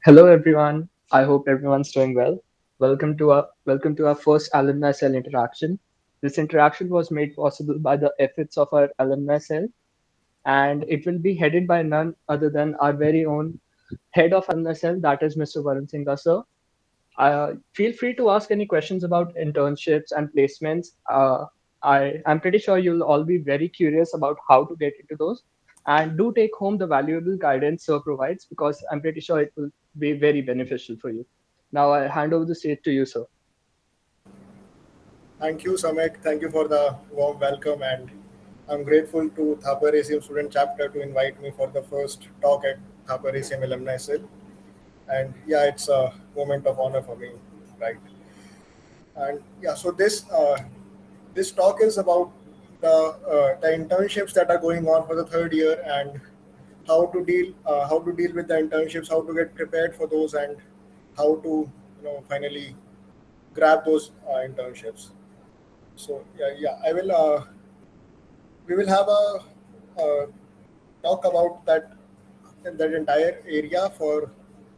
Hello everyone. I hope everyone's doing well. Welcome to our first alumni cell interaction. This interaction was made possible by the efforts of our alumni cell, and it will be headed by none other than our very own head of alumni cell, that is Mr. Varun Singha sir. Feel free to ask any questions about internships and placements. I'm pretty sure you'll all be very curious about how to get into those. And do take home the valuable guidance Sir provides because I'm pretty sure it will be very beneficial for you. Now I hand over the stage to you, sir. Thank you, Samek. Thank you for the warm welcome, and I'm grateful to Thapar ACM Student Chapter to invite me for the first talk at Thapar ACM Alumni Cell. And yeah, it's a moment of honor for me, right? And yeah, so this talk is about the internships that are going on for the third year and how to deal with the internships, how to get prepared for those, and how to finally grab those internships. So yeah, I will. We will have a talk about that entire area for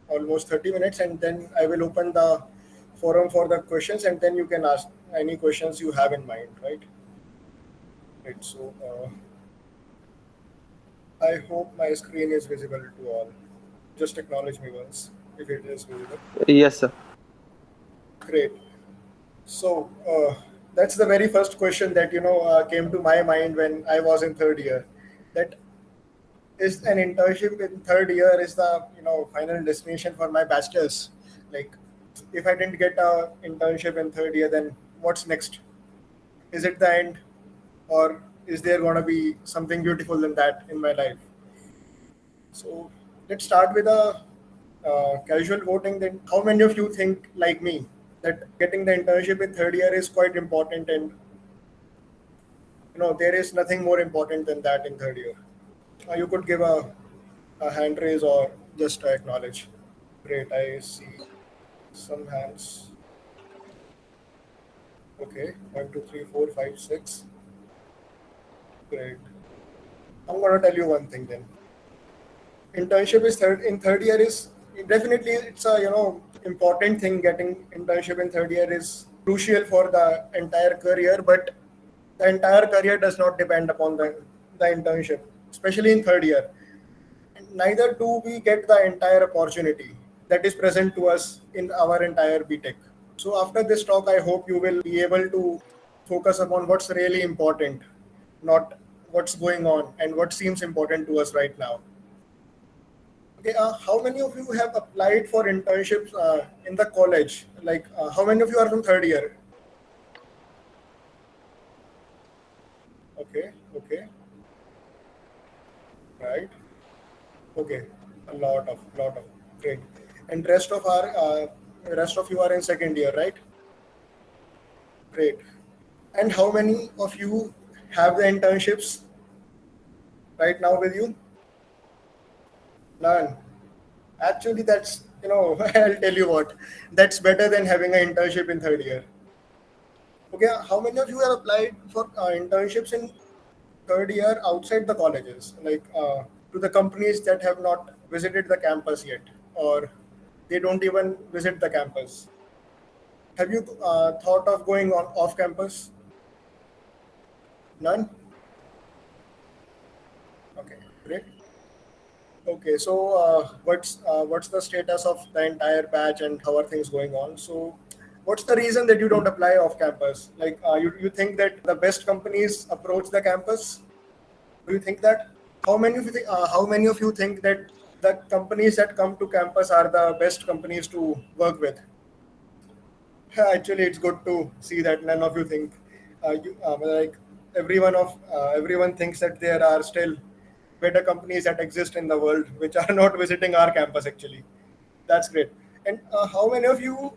almost 30 minutes, and then I will open the forum for the questions, and then you can ask any questions you have in mind, right? Right. So I hope my screen is visible to all. Just acknowledge me once if it is visible. Yes, sir. Great. So that's the very first question that came to my mind when I was in third year. That is an internship in third year is the final destination for my bachelor's. Like, if I didn't get a internship in third year, then what's next? Is it the end, or is there going to be something beautiful than that in my life? So let's start with a casual voting. Then, how many of you think like me that getting the internship in third year is quite important, and there is nothing more important than that in third year? You could give a hand raise or just acknowledge. Great, I see some hands. Okay, one, two, three, four, five, six. Great. I'm gonna tell you one thing then. Internship is third year is definitely it's a important thing. Getting internship in third year is crucial for the entire career, but the entire career does not depend upon the internship, especially in third year. Neither do we get the entire opportunity that is present to us in our entire BTech. So after this talk, I hope you will be able to focus upon what's really important, not what's going on and what seems important to us right now. Okay, how many of you have applied for internships in the college? Like, how many of you are from third year? Okay, right. Okay, a lot of great. And rest of you are in second year, right? Great. And how many of you have the internships right now with you? None. Actually, that's I'll tell you what, that's better than having an internship in third year. Okay, how many of you have applied for internships in third year outside the colleges, like to the companies that have not visited the campus yet, or they don't even visit the campus? Have you thought of going on off campus? None. Okay, great. Okay, so what's the status of the entire batch and how are things going on? So, what's the reason that you don't apply off campus? Like, you think that the best companies approach the campus? Do you think that? How many of you think that the companies that come to campus are the best companies to work with? Actually, it's good to see that none of you think. Like everyone thinks that there are still better companies that exist in the world which are not visiting our campus. Actually, that's great. And how many of you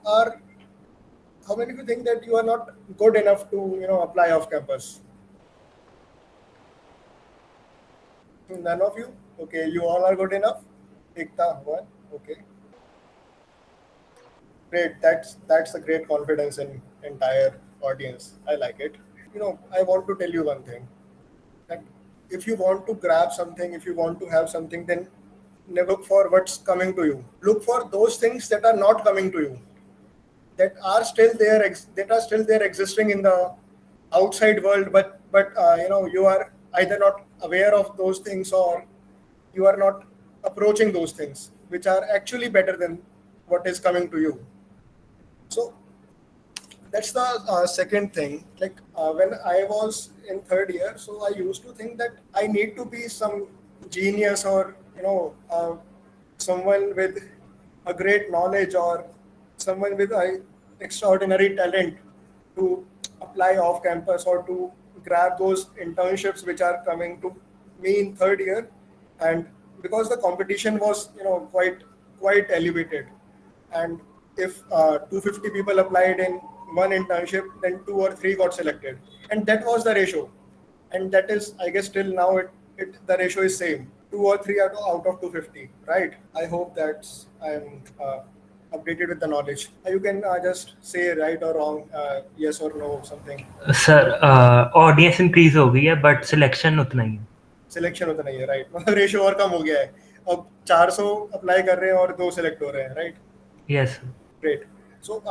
think that you are not good enough to apply off campus? None of you. Okay, you all are good enough. Ekta one. Okay, great. That's a great confidence in entire audience. I like it. I want to tell you one thing. That if you want to grab something, if you want to have something, then never look for what's coming to you. Look for those things that are not coming to you, that are still there, that are still there existing in the outside world, but you are either not aware of those things, or you are not approaching those things which are actually better than what is coming to you. So that's the second thing. Like when I was in third year, so I used to think that I need to be some genius, or someone with a great knowledge, or someone with a extraordinary talent to apply off campus, or to grab those internships which are coming to me in third year. And because the competition was quite elevated, and if 250 people applied in one internship, then two or three got selected, and that was the ratio. And that is, I guess, till now the ratio is same, two or three out of 250, right? I hope that's I'm updated with the knowledge. You can just say right or wrong, yes or no, something. Sir audience increase हो गई है but selection उतना ही है. Selection उतना ही है, right? मतलब ratio और कम हो गया है. अब 400 अप्लाई कर रहे हैं और दो सिलेक्ट हो रहे हैं, right? Yes. Great. So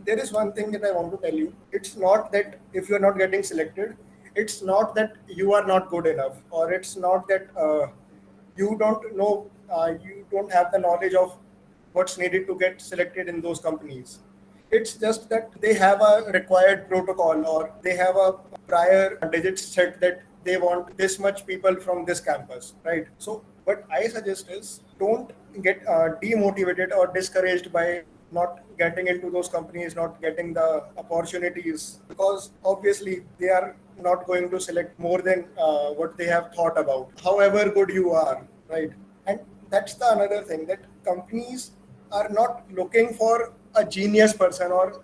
there is one thing that I want to tell you. It's not that if you are not getting selected, it's not that you are not good enough, or it's not that you don't know, you don't have the knowledge of what's needed to get selected in those companies. It's just that they have a required protocol, or they have a prior digit set that they want this much people from this campus, right? So what I suggest is, don't get demotivated or discouraged by not getting into those companies, not getting the opportunities, because obviously they are not going to select more than what they have thought about, however good you are, right? And that's the another thing, that companies are not looking for a genius person, or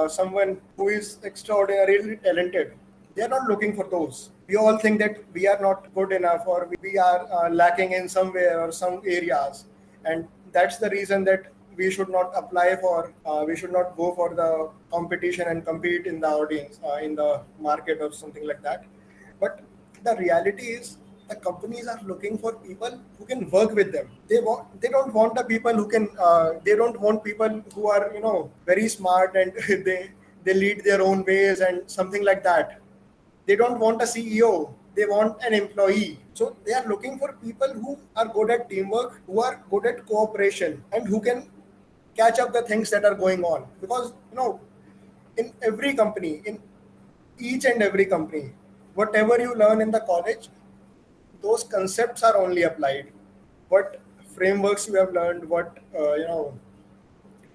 someone who is extraordinarily talented. They are not looking for those. We all think that we are not good enough, or we are lacking in somewhere or some areas, and that's the reason that we should not apply for, we should not go for the competition and compete in the audience, in the market or something like that. But the reality is, the companies are looking for people who can work with them. They don't want the people who can they don't want people who are very smart, and they lead their own ways and something like that. They don't want a CEO, they want an employee. So they are looking for people who are good at teamwork, who are good at cooperation, and who can catch up the things that are going on. Because in every company, in each and every company, whatever you learn in the college, those concepts are only applied. What frameworks you have learned, what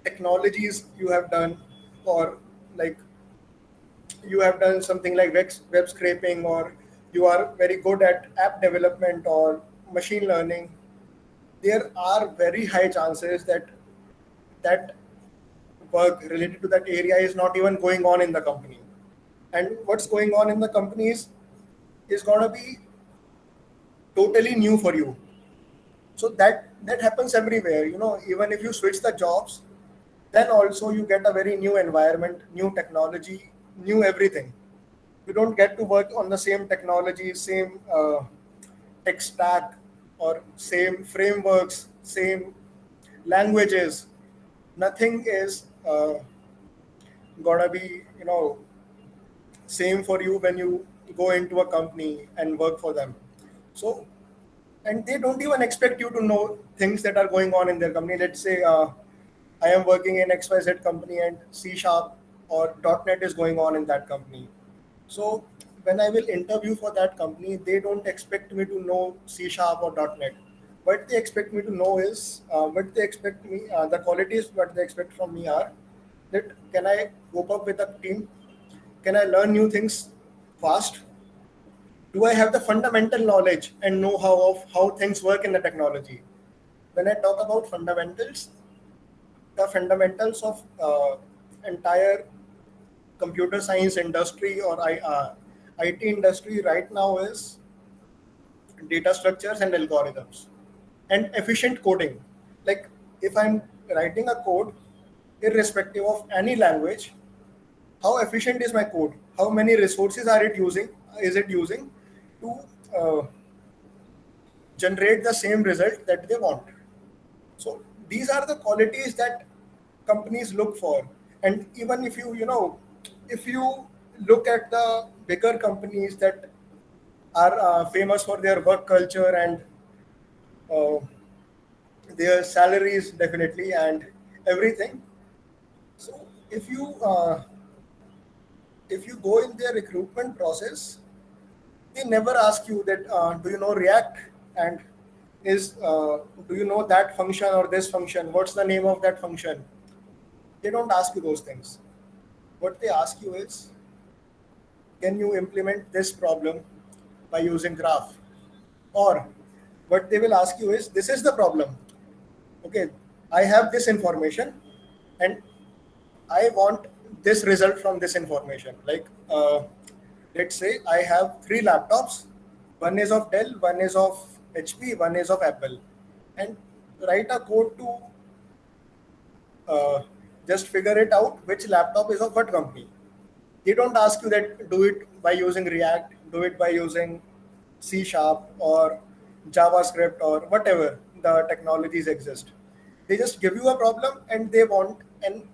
technologies you have done, or like you have done something like web scraping, or you are very good at app development or machine learning, there are very high chances that that work related to that area is not even going on in the company. And what's going on in the companies is going to be totally new for you. So that happens everywhere. Even if you switch the jobs, then also you get a very new environment, new technology, new everything. You don't get to work on the same technology, same tech stack, or same frameworks, same languages. Nothing is gonna be same for you when you go into a company and work for them. So, and they don't even expect you to know things that are going on in their company. Let's say I am working in XYZ company, and C Sharp or .NET is going on in that company. So when I will interview for that company, they don't expect me to know C Sharp or .NET. What they expect me to know is what they expect me, the qualities what they expect from me are that, can I cope up with a team? Can I learn new things fast? Do I have the fundamental knowledge and know-how of how things work in the technology? When I talk about fundamentals, the fundamentals of entire computer science industry, or IT industry right now, is data structures and algorithms and efficient coding. Like, if I'm writing a code, irrespective of any language, how efficient is my code? How many resources is it using to generate the same result that they want. So these are the qualities that companies look for. And even if if you look at the bigger companies that are famous for their work culture and uh, their salaries definitely and everything. So if you go in their recruitment process, they never ask you that do you know React, and is do you know that function or this function? What's the name of that function? They don't ask you those things. What they ask you is, can you implement this problem by using graph? Or what they will ask you is, this is the problem. Okay, I have this information and I want this result from this information. Like, let's say I have three laptops. One is of Dell, one is of HP, one is of Apple, and write a code to uh, just figure it out which laptop is of what company. They don't ask you that do it by using React, do it by using C sharp or JavaScript or whatever the technologies exist. They just give you a problem and they want an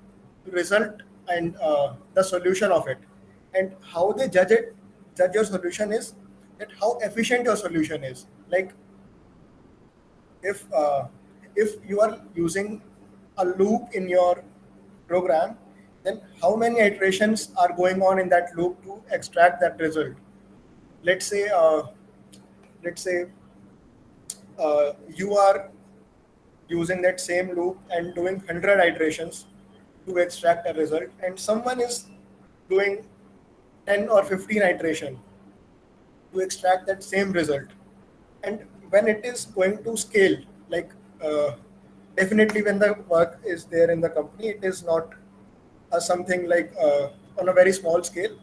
result and the solution of it. And how they judge your solution is that how efficient your solution is. Like, if if you are using a loop in your program, then how many iterations are going on in that loop to extract that result? let's say uh, let's say you are using that same loop and doing 100 iterations to extract a result, and someone is doing 10 or 15 iteration to extract that same result. And when it is going to scale, like, uh, definitely when the work is there in the company, it is not something like on a very small scale.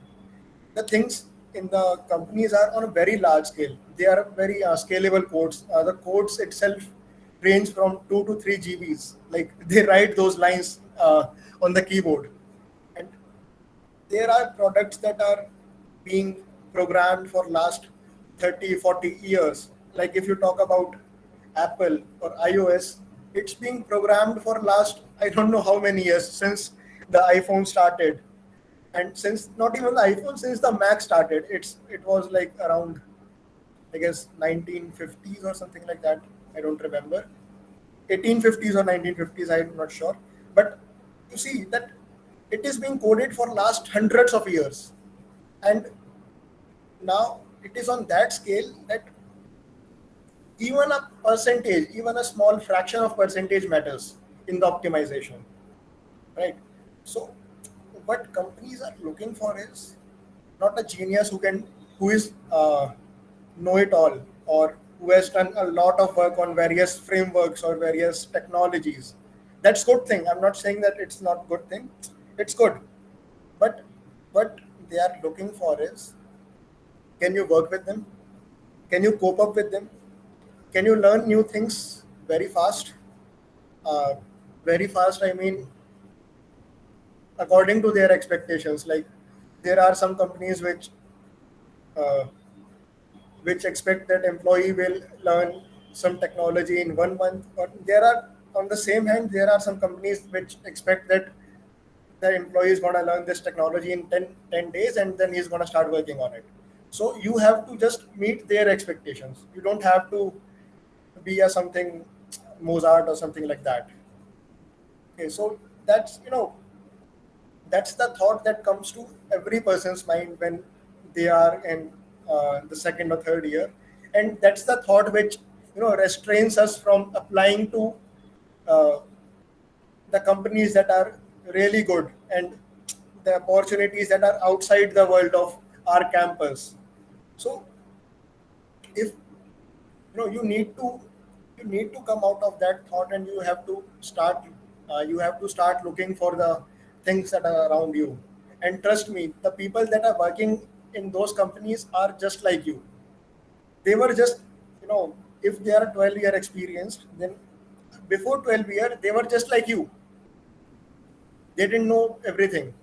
The things in the companies are on a very large scale. They are very scalable codes. The codes itself range from 2 to 3 GBs. Like, they write those lines on the keyboard. And there are products that are being programmed for last 30, 40 years. Like, if you talk about Apple or iOS, it's being programmed for last, I don't know how many years, since the iPhone started. And since not even the iPhone, since the Mac started, it was like around, I guess, 1950s or something like that. I don't remember, 1850s or 1950s, I'm not sure. But you see that it is being coded for last hundreds of years. And now it is on that scale that even a percentage, even a small fraction of percentage matters in the optimization, right? So what companies are looking for is not a genius who is know it all, or who has done a lot of work on various frameworks or various technologies. That's good thing. I'm not saying that it's not good thing. It's good. But what they are looking for is, can you work with them? Can you cope up with them? Can you learn new things very fast? Uh, Very fast, I mean, according to their expectations. Like, there are some companies uh, which expect that employee will learn some technology in 1 month. But there are, on the same hand, there are some companies which expect that the employee is going to learn this technology in 10 days and then he's going to start working on it. So you have to just meet their expectations. You don't have to be a something Mozart or something like that. Okay, so that's the thought that comes to every person's mind when they are in the second or third year, and that's the thought which restrains us from applying to uh, the companies that are really good and the opportunities that are outside the world of our campus. So if you need to come out of that thought, and you have to start looking for the things that are around you. And trust me, the people that are working in those companies are just like you. They were just, if they are 12-year experienced, then before 12 year they were just like you. They didn't know everything.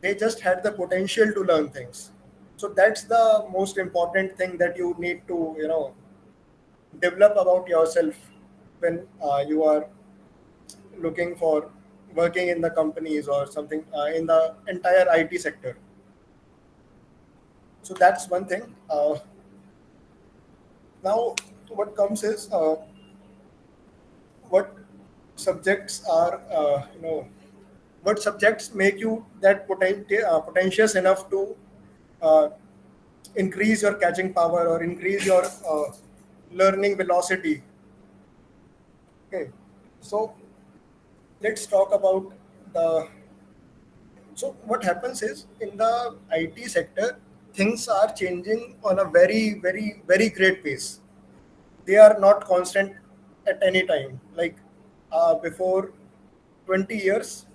They just had the potential to learn things. So that's the most important thing that you need to develop about yourself when you are looking for working in the companies or something in the entire IT sector. So that's one thing. Now, what comes is what subjects are what subjects make you that potentious enough to uh, increase your catching power or increase your learning velocity. Okay, so let's talk about the. So what happens is in the IT sector, things are changing on a very, very, very great pace. They are not constant at any time. Like before 20 years,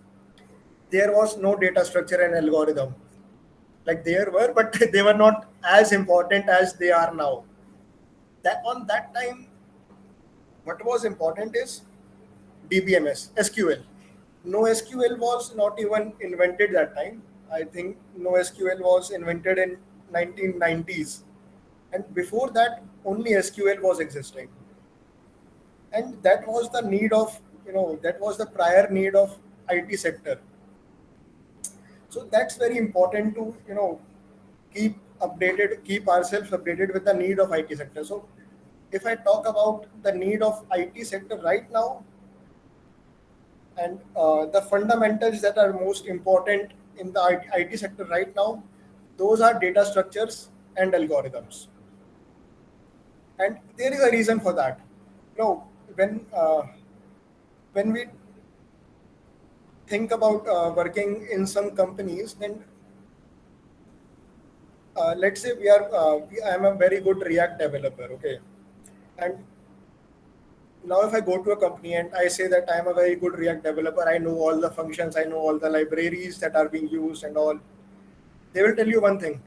there was no data structure and algorithm. Like there were, but they were not as important as they are now. That on that time, what was important is DBMS, SQL. No SQL was not even invented that time. I think no SQL was invented in 1990s, and before that, only SQL was existing, and that was the need of that was the prior need of IT sector. So that's very important to keep ourselves updated with the need of IT sector. So if I talk about the need of IT sector right now, and the fundamentals that are most important in the IT sector right now, those are data structures and algorithms. And there is a reason for that. You know, when we think about working in some companies, then let's say I am a very good React developer, okay, and now if I go to a company and I say that I am a very good React developer, I know all the functions, I know all the libraries that are being used and all, they will tell you one thing: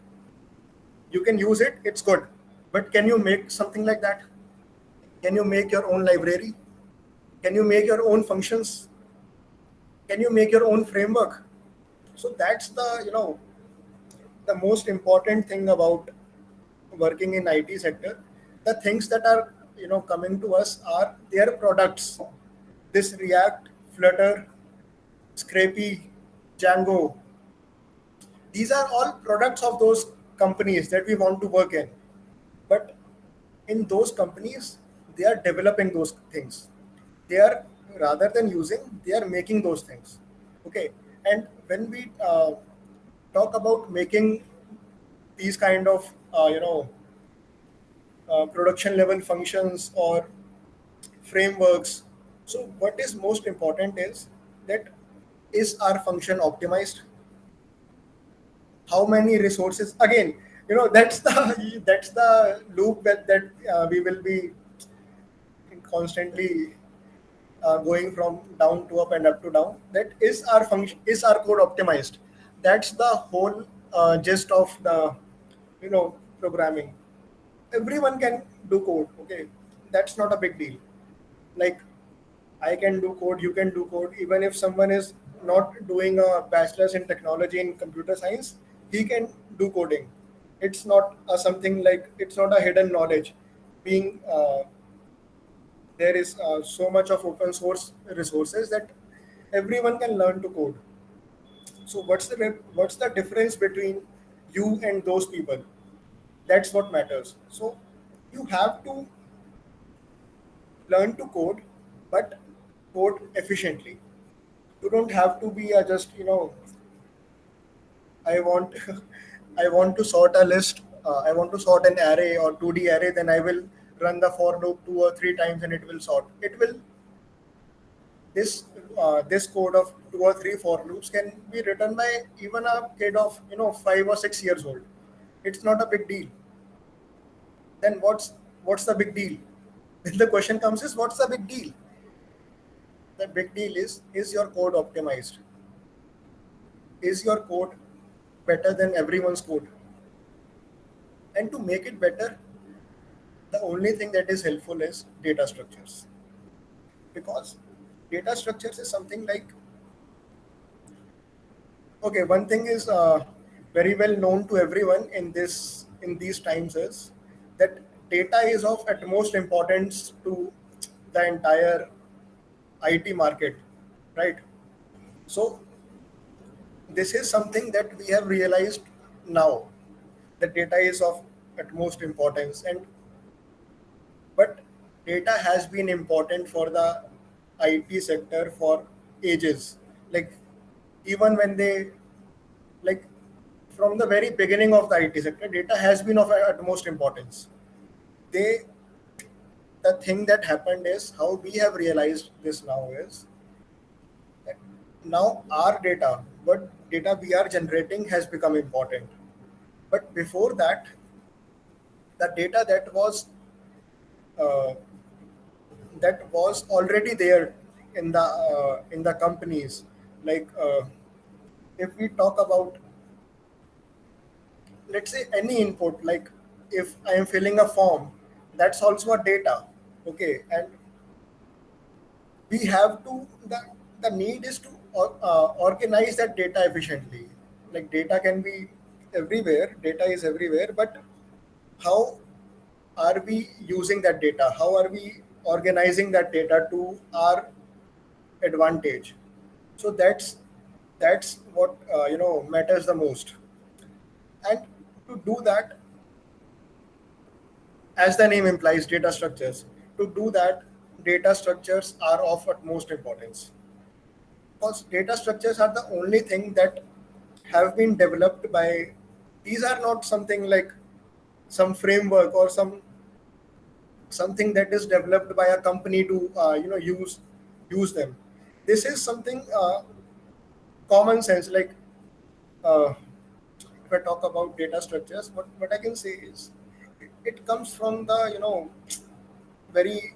you can use it, it's good, but can you make something like that? Can you make your own library? Can you make your own functions? Can you make your own framework? So that's the most important thing about working in IT sector. The things that are coming to us are their products. This React, Flutter, Scrapy, Django, these are all products of those companies that we want to work in. But in those companies, they are developing those things. They are, rather than using, they are making those things. Okay, and when we talk about making these kind of production level functions or frameworks, so what is most important is that, is our function optimized? How many resources, again, that's the that's the loop that we will be constantly going from down to up and up to down. That is our function, is our code optimized? That's the whole gist of the programming. Everyone can do code, okay, that's not a big deal. Like, I can do code, you can do code. Even if someone is not doing a bachelor's in technology in computer science, he can do coding. It's not something like, it's not a hidden knowledge. Being there is so much of open source resources that everyone can learn to code. So what's the difference between you and those people? That's what matters. So you have to learn to code, but code efficiently. You don't have to be a just I want I want to sort a list. I want to sort an array or 2D array. Then I will run the for loop 2 or 3 times and it will sort. It will this code of 2 or 3 for loops can be written by even a kid of 5 or 6 years old. It's not a big deal. Then what's the big deal? Then the question comes is, what's the big deal? The big deal is your code optimized? Is your code better than everyone's code? And to make it better, the only thing that is helpful is data structures. Because data structures is something like, okay, one thing is very well known to everyone in these times is that data is of utmost importance to the entire IT market, right? So this is something that we have realized now, that data is of utmost importance. And but data has been important for the IT sector for ages. Like even when they, like from the very beginning of the IT sector, data has been of utmost importance. They The thing that happened is, how we have realized this now is that now our data, what data we are generating, has become important. But before that, the data uh, that was already there in the companies, like if we talk about, let's say, any input, like if I am filling a form, that's also a data. Okay, and we have to, the need is to organize that data efficiently. Like data can be everywhere, data is everywhere, but how are we using that data, how are we organizing that data to our advantage? So that's what matters the most. And to do that, as the name implies, data structures, to do that, data structures are of utmost importance, because data structures are the only thing that have been developed by, these are not something like some framework or something that is developed by a company to use them. This is something common sense. Like uh, if I talk about data structures, what I can say is, it comes from the very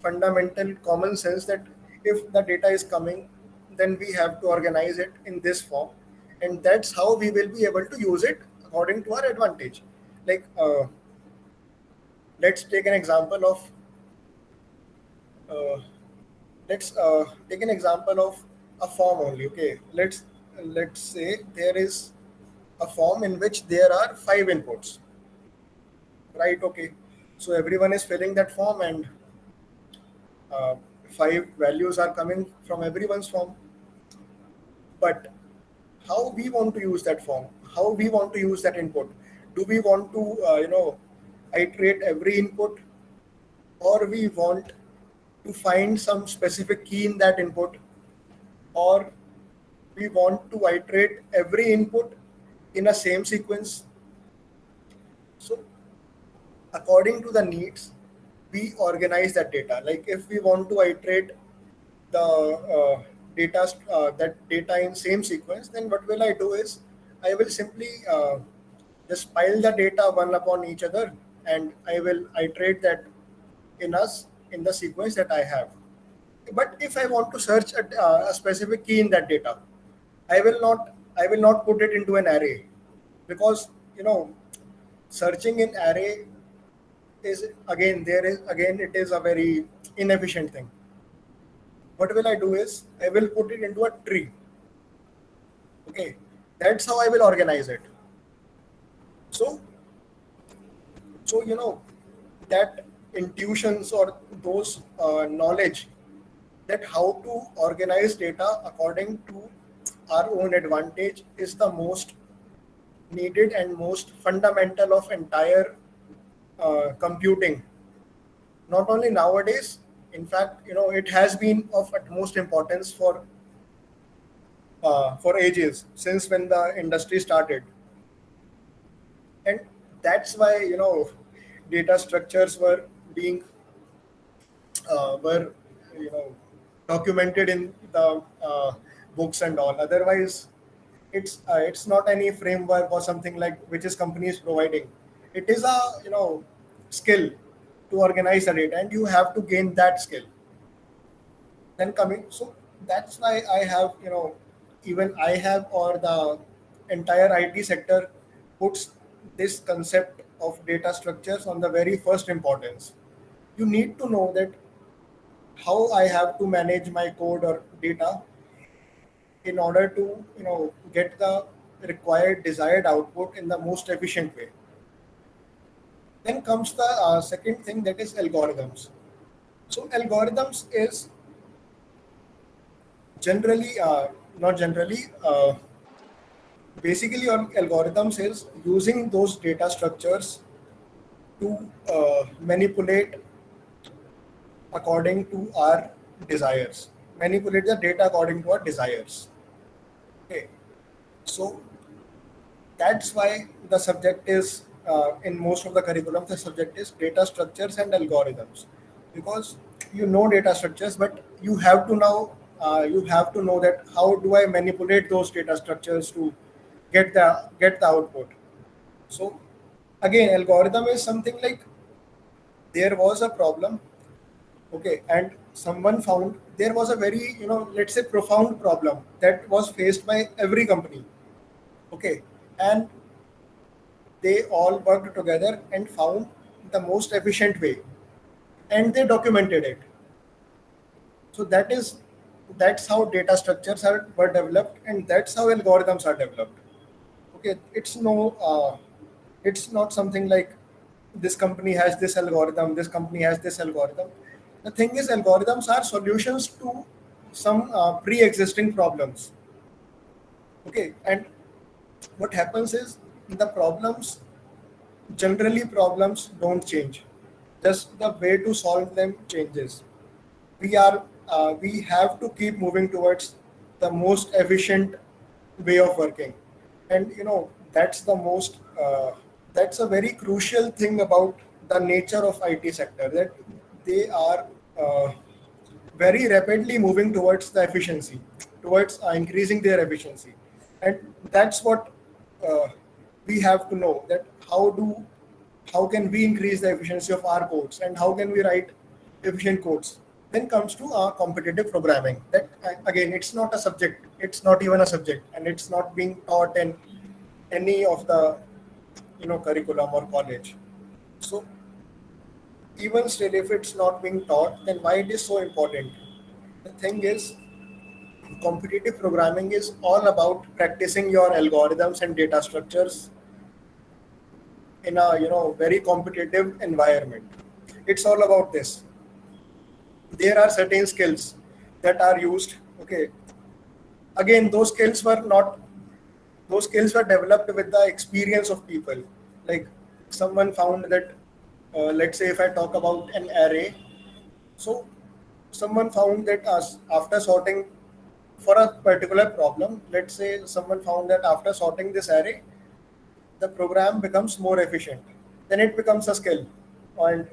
fundamental common sense, that if the data is coming, then we have to organize it in this form, and that's how we will be able to use it according to our advantage. Like let's take an example of uh, let's take an example of a form only. Okay, let's say there is a form in which there are 5 inputs, right? Okay, so everyone is filling that form, and uh, 5 values are coming from everyone's form. But how we want to use that form, how we want to use that input, do we want to iterate every input, or we want to find some specific key in that input, or we want to iterate every input in a same sequence? So according to the needs, we organize that data. Like if we want to iterate the that data in same sequence, then what will I do is, I will simply just pile the data one upon each other, and I will iterate that in the sequence that I have. But if I want to search a specific key in that data, I will not put it into an array, because searching in array is, again, it is a very inefficient thing. What will I do is, I will put it into a tree. Okay, that's how I will organize it. So that intuitions, or those knowledge, that how to organize data according to our own advantage, is the most needed and most fundamental of entire computing. Not only nowadays, in fact, it has been of utmost importance for ages, since when the industry started. And that's why data structures being were you know documented in the books and all. Otherwise, it's not any framework or something like which is companies providing. It is a skill to organize the data, and you have to gain that skill. Then coming, so that's why I have even I have, or the entire IT sector puts this concept of data structures on the very first importance. You need to know that how I have to manage my code or data in order to get the required desired output in the most efficient way. Then comes the second thing, that is algorithms. So algorithms is generally, not generally, basically on algorithms is using those data structures to manipulate according to our desires, manipulate the data according to our desires. Okay, so that's why the subject is in most of the curriculum, the subject is data structures and algorithms, because you know data structures, but you have to now you have to know that how do I manipulate those data structures to get the output. So again, algorithm is something like, there was a problem, okay, and someone found there was a very, let's say, profound problem that was faced by every company, okay, and they all worked together and found the most efficient way, and they documented it. So that's how data structures were developed, and that's how algorithms are developed. Okay, it's not something like this company has this algorithm, this company has this algorithm. The thing is, algorithms are solutions to some pre-existing problems. Okay, and what happens is, the problems generally problems don't change, just the way to solve them changes. We have to keep moving towards the most efficient way of working, and that's the most that's a very crucial thing about the nature of IT sector, that they are uh, very rapidly moving towards the efficiency, towards increasing their efficiency. And that's what uh, we have to know, that how can we increase the efficiency of our codes, and how can we write efficient codes. Then comes to competitive programming, that again, it's not a subject, it's not even a subject, and it's not being taught in any of the curriculum or college. So even still, if it's not being taught, then why it is so important? The thing is, competitive programming is all about practicing your algorithms and data structures in a very competitive environment. It's all about this. There are certain skills that are used. Okay, again, those skills were developed with the experience of people. Like, someone found that, let's say if I talk about an array, so someone found that after sorting for a particular problem, let's say someone found that after sorting this array, the program becomes more efficient. Then it becomes a skill. And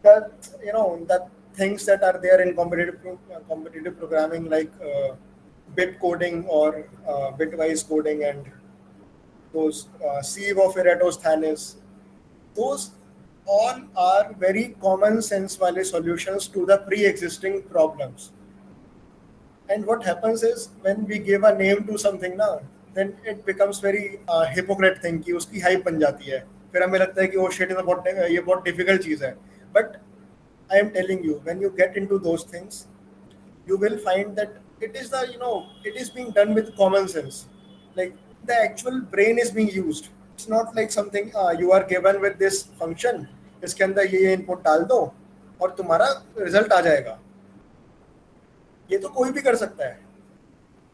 the the things that are there in competitive programming, like bit coding or bitwise coding, and those sieve of Eratosthenes, those all are very common sense wale solutions to the pre-existing problems. And what happens is, when we give a name to something ना, then it becomes very hypocrite thing कि उसकी hype बन जाती है. फिर हमें लगता है कि oh shit, ये बहुत difficult चीज़ है. But I am telling you, when you get into those things, you will find that it is it is being done with common sense. Like, the actual brain is being used. It's not like something you are given with this function, इसके अंदर ये input डाल दो और तुम्हारा result आ जाएगा. ये तो कोई भी कर सकता है,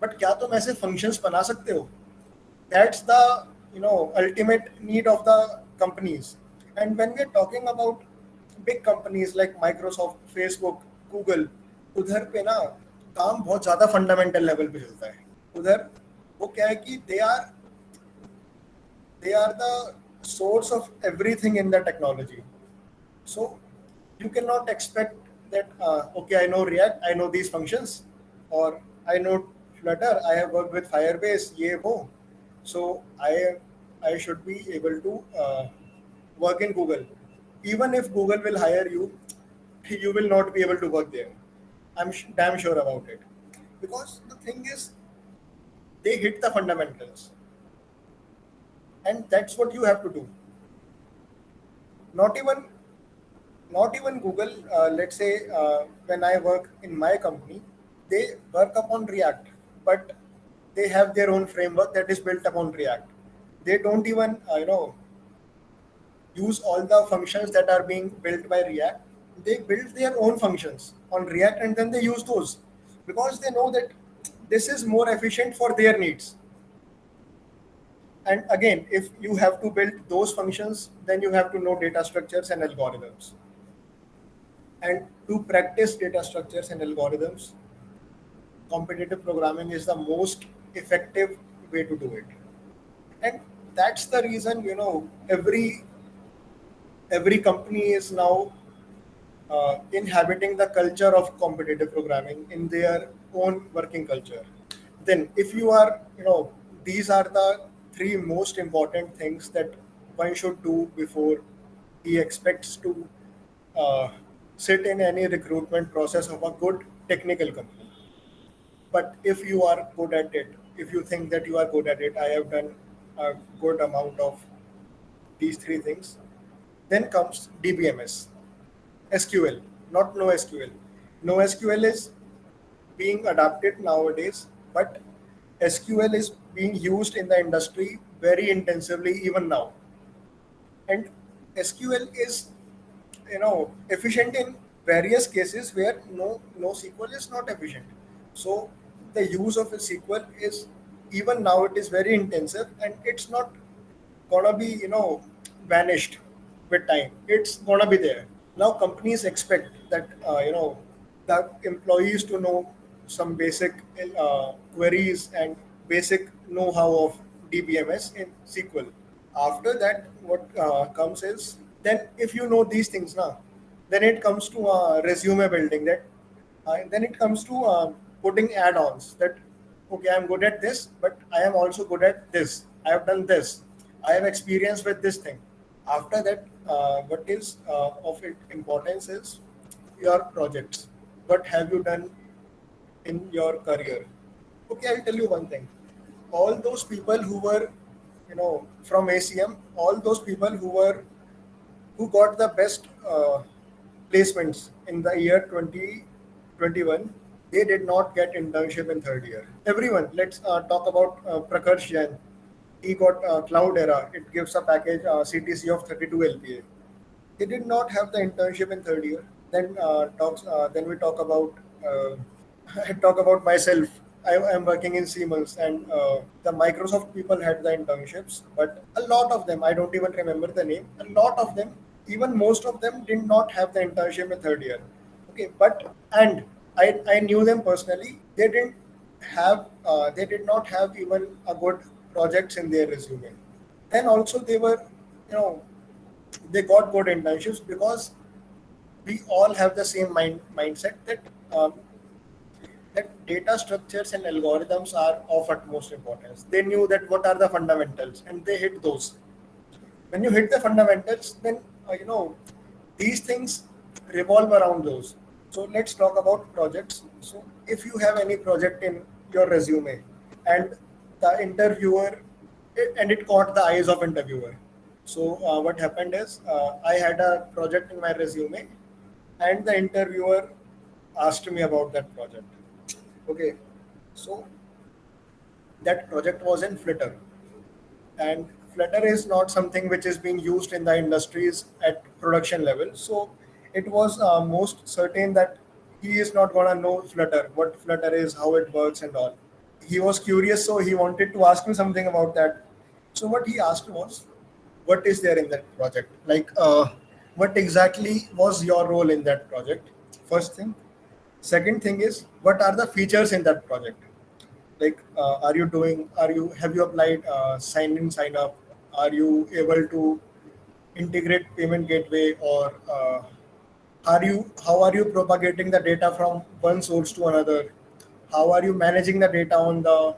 बट क्या तुम ऐसे फंक्शंस बना सकते हो? That's the ultimate need of the companies. And when we're talking about big companies like Microsoft, Facebook, Google, उधर पे ना काम बहुत ज़्यादा फंडामेंटल लेवल पे चलता है. उधर वो क्या है कि they are the source of everything in the technology. So you cannot expect that okay, I know React, I know these functions, or I know Flutter, I have worked with Firebase, ye wo, so I should be able to work in Google. Even if Google will hire you, you will not be able to work there. I'm damn sure about it, because the thing is, they hit the fundamentals, and that's what you have to do. Not even Google. Let's say when I work in my company, they work upon React, but they have their own framework that is built upon React. They don't even use all the functions that are being built by React. They build their own functions on React and then they use those because they know that this is more efficient for their needs. And again, if you have to build those functions, then you have to know data structures and algorithms. And to practice data structures and algorithms, competitive programming is the most effective way to do it. And that's the reason, every company is now inhabiting the culture of competitive programming in their own working culture. Then if you are, these are the three most important things that one should do before he expects to uh, sit in any recruitment process of a good technical company. But if you are good at it, if you think that you are good at it, I have done a good amount of these three things. Then comes DBMS, SQL, not NoSQL. NoSQL is being adapted nowadays, but SQL is being used in the industry very intensively even now. And SQL is, efficient in various cases where no SQL is not efficient. So the use of a SQL is, even now, it is very intensive, and it's not gonna be, vanished with time. It's gonna be there. Now companies expect that, the employees to know some basic queries and basic know-how of DBMS in SQL. After that, what comes is, then if you know these things now, then it comes to resume building. That then it comes to putting add-ons. That okay, I'm good at this, but I am also good at this. I have done this. I have experience with this thing. After that, what is of importance is your projects. What have you done in your career? Okay, I'll tell you one thing. All those people who were, from ACM, all those people who got the best placements in the year 2021, they did not get internship in third year. Everyone, let's talk about Prakarsh Jain. He got Cloudera. It gives a package CTC of 32 LPA. He did not have the internship in third year. Then we talk about I talk about myself. I am working in Siemens, and the Microsoft people had the internships, but a lot of them, I don't even remember the name. A lot of them, even most of them, did not have the internship in third year. Okay, but and I knew them personally. They did not have even a good projects in their resume. Then also they were, you know, they got good internships because we all have the same mindset that data structures and algorithms are of utmost importance. They knew that what are the fundamentals, and they hit those. When you hit the fundamentals, then these things revolve around those. So let's talk about projects. So if you have any project in your resume, and the interviewer, and it caught the eyes of interviewer. So what happened is, I had a project in my resume, and the interviewer asked me about that project. Okay, so that project was in Flutter, and Flutter is not something which is being used in the industries at production level. So it was most certain that he is not gonna know Flutter, what Flutter is, how it works, and all. He was curious, so he wanted to ask me something about that. So what he asked was, what is there in that project? Like, what exactly was your role in that project? First thing. Second thing is, what are the features in that project? Like, have you applied sign in, sign up? Are you able to integrate payment gateway, or how are you propagating the data from one source to another? How are you managing the data on the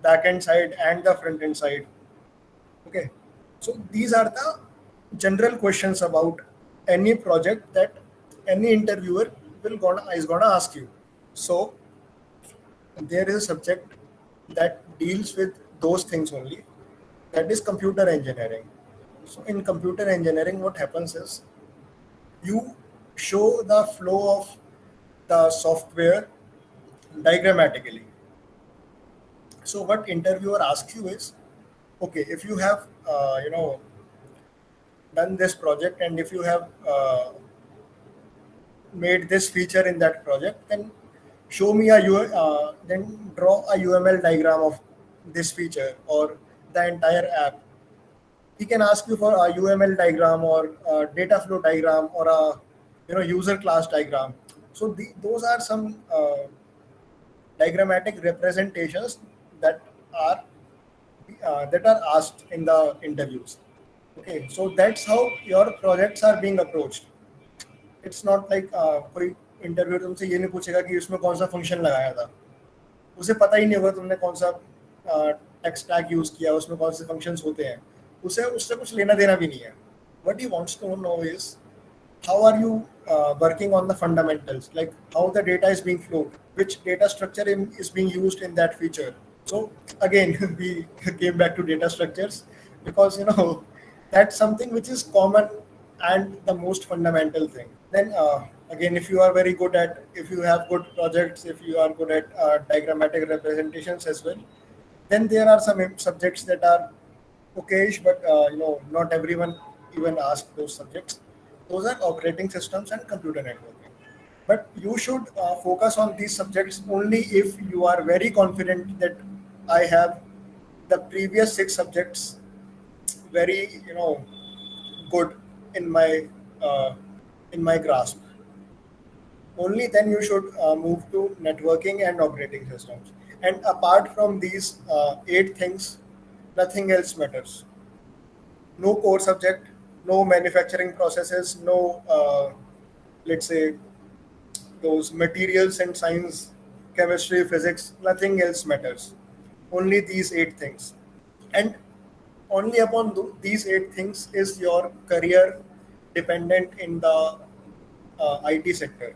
backend side and the front end side? Okay, so these are the general questions about any project that any interviewer is gonna ask you. So there is a subject that deals with those things only, that is computer engineering. So in computer engineering, what happens is, you show the flow of the software diagrammatically. So what interviewer asks you is, okay, if you have done this project, and if you have made this feature in that project, then show me then draw a UML diagram of this feature or the entire app. He can ask you for a UML diagram or a data flow diagram or a user class diagram. So those are some diagrammatic representations that are asked in the interviews. Okay, so that's how your projects are being approached. It's not like कोई interview तुमसे ये नहीं पूछेगा कि उसमें कौन सा function लगाया था, उसे पता ही नहीं होगा तुमने कौन सा टेक स्टैक यूज किया, उसमें कौन से फंक्शंस होते हैं, उसे उससे कुछ लेना देना भी नहीं है. What he wants to know is how are you working on the fundamentals, like how the data is being flowed, which data structure is being used in that feature. So again, we came back to data structures because that's something which is common and the most fundamental thing. Then again, if you are very good at, if you have good projects, if you are good at diagrammatic representations as well, then there are some subjects that are okayish, but not everyone even asks those subjects. Those are operating systems and computer networking. But you should focus on these subjects only if you are very confident that I have the previous 6 subjects very good in my grasp. Only then you should move to networking and operating systems. And apart from these 8 things, nothing else matters. No core subject, no manufacturing processes, no let's say those materials and science, chemistry, physics, nothing else matters. Only these 8 things. And only upon these 8 things is your career dependent in the IT sector.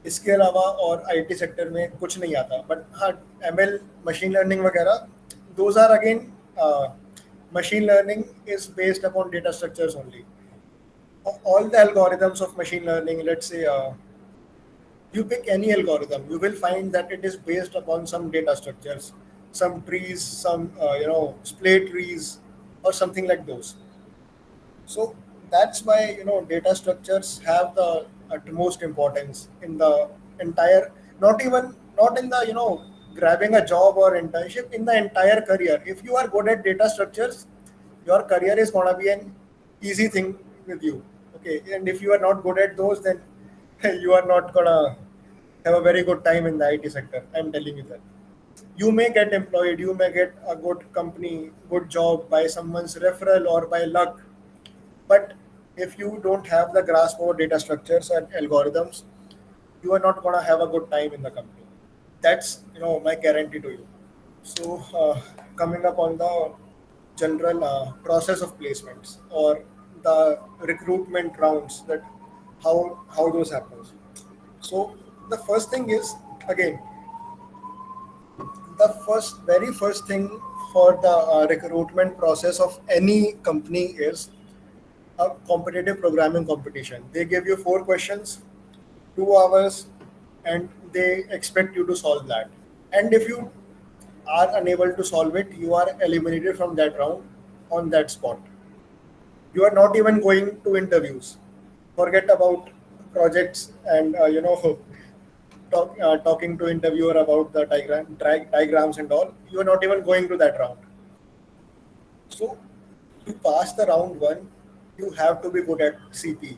इसके अलावा और IT sector में कुछ नहीं आता. But हाँ, ML, machine learning वगैरह, those are again machine learning is based upon data structures only. All the algorithms of machine learning, let's say you pick any algorithm, you will find that it is based upon some data structures, some trees, some splay trees or something like those. So that's why data structures have the utmost importance in the entire, not in the grabbing a job or internship, in the entire career. If you are good at data structures, your career is gonna be an easy thing with you. Okay, and if you are not good at those, then you are not gonna have a very good time in the IT sector. I'm telling you that. You may get employed, you may get a good company, good job by someone's referral or by luck, but if you don't have the grasp over data structures and algorithms, you are not gonna have a good time in the company. That's my guarantee to you. So coming up on the general process of placements or the recruitment rounds, that how those happens. So the first thing is, again, the very first thing for the recruitment process of any company is a competitive programming competition. They give you 4 questions, 2 hours, and they expect you to solve that. And if you are unable to solve it, you are eliminated from that round on that spot. You are not even going to interviews. Forget about projects and talking to interviewer about the diagrams and all. You are not even going to that round. So to pass the round one, you have to be good at CP.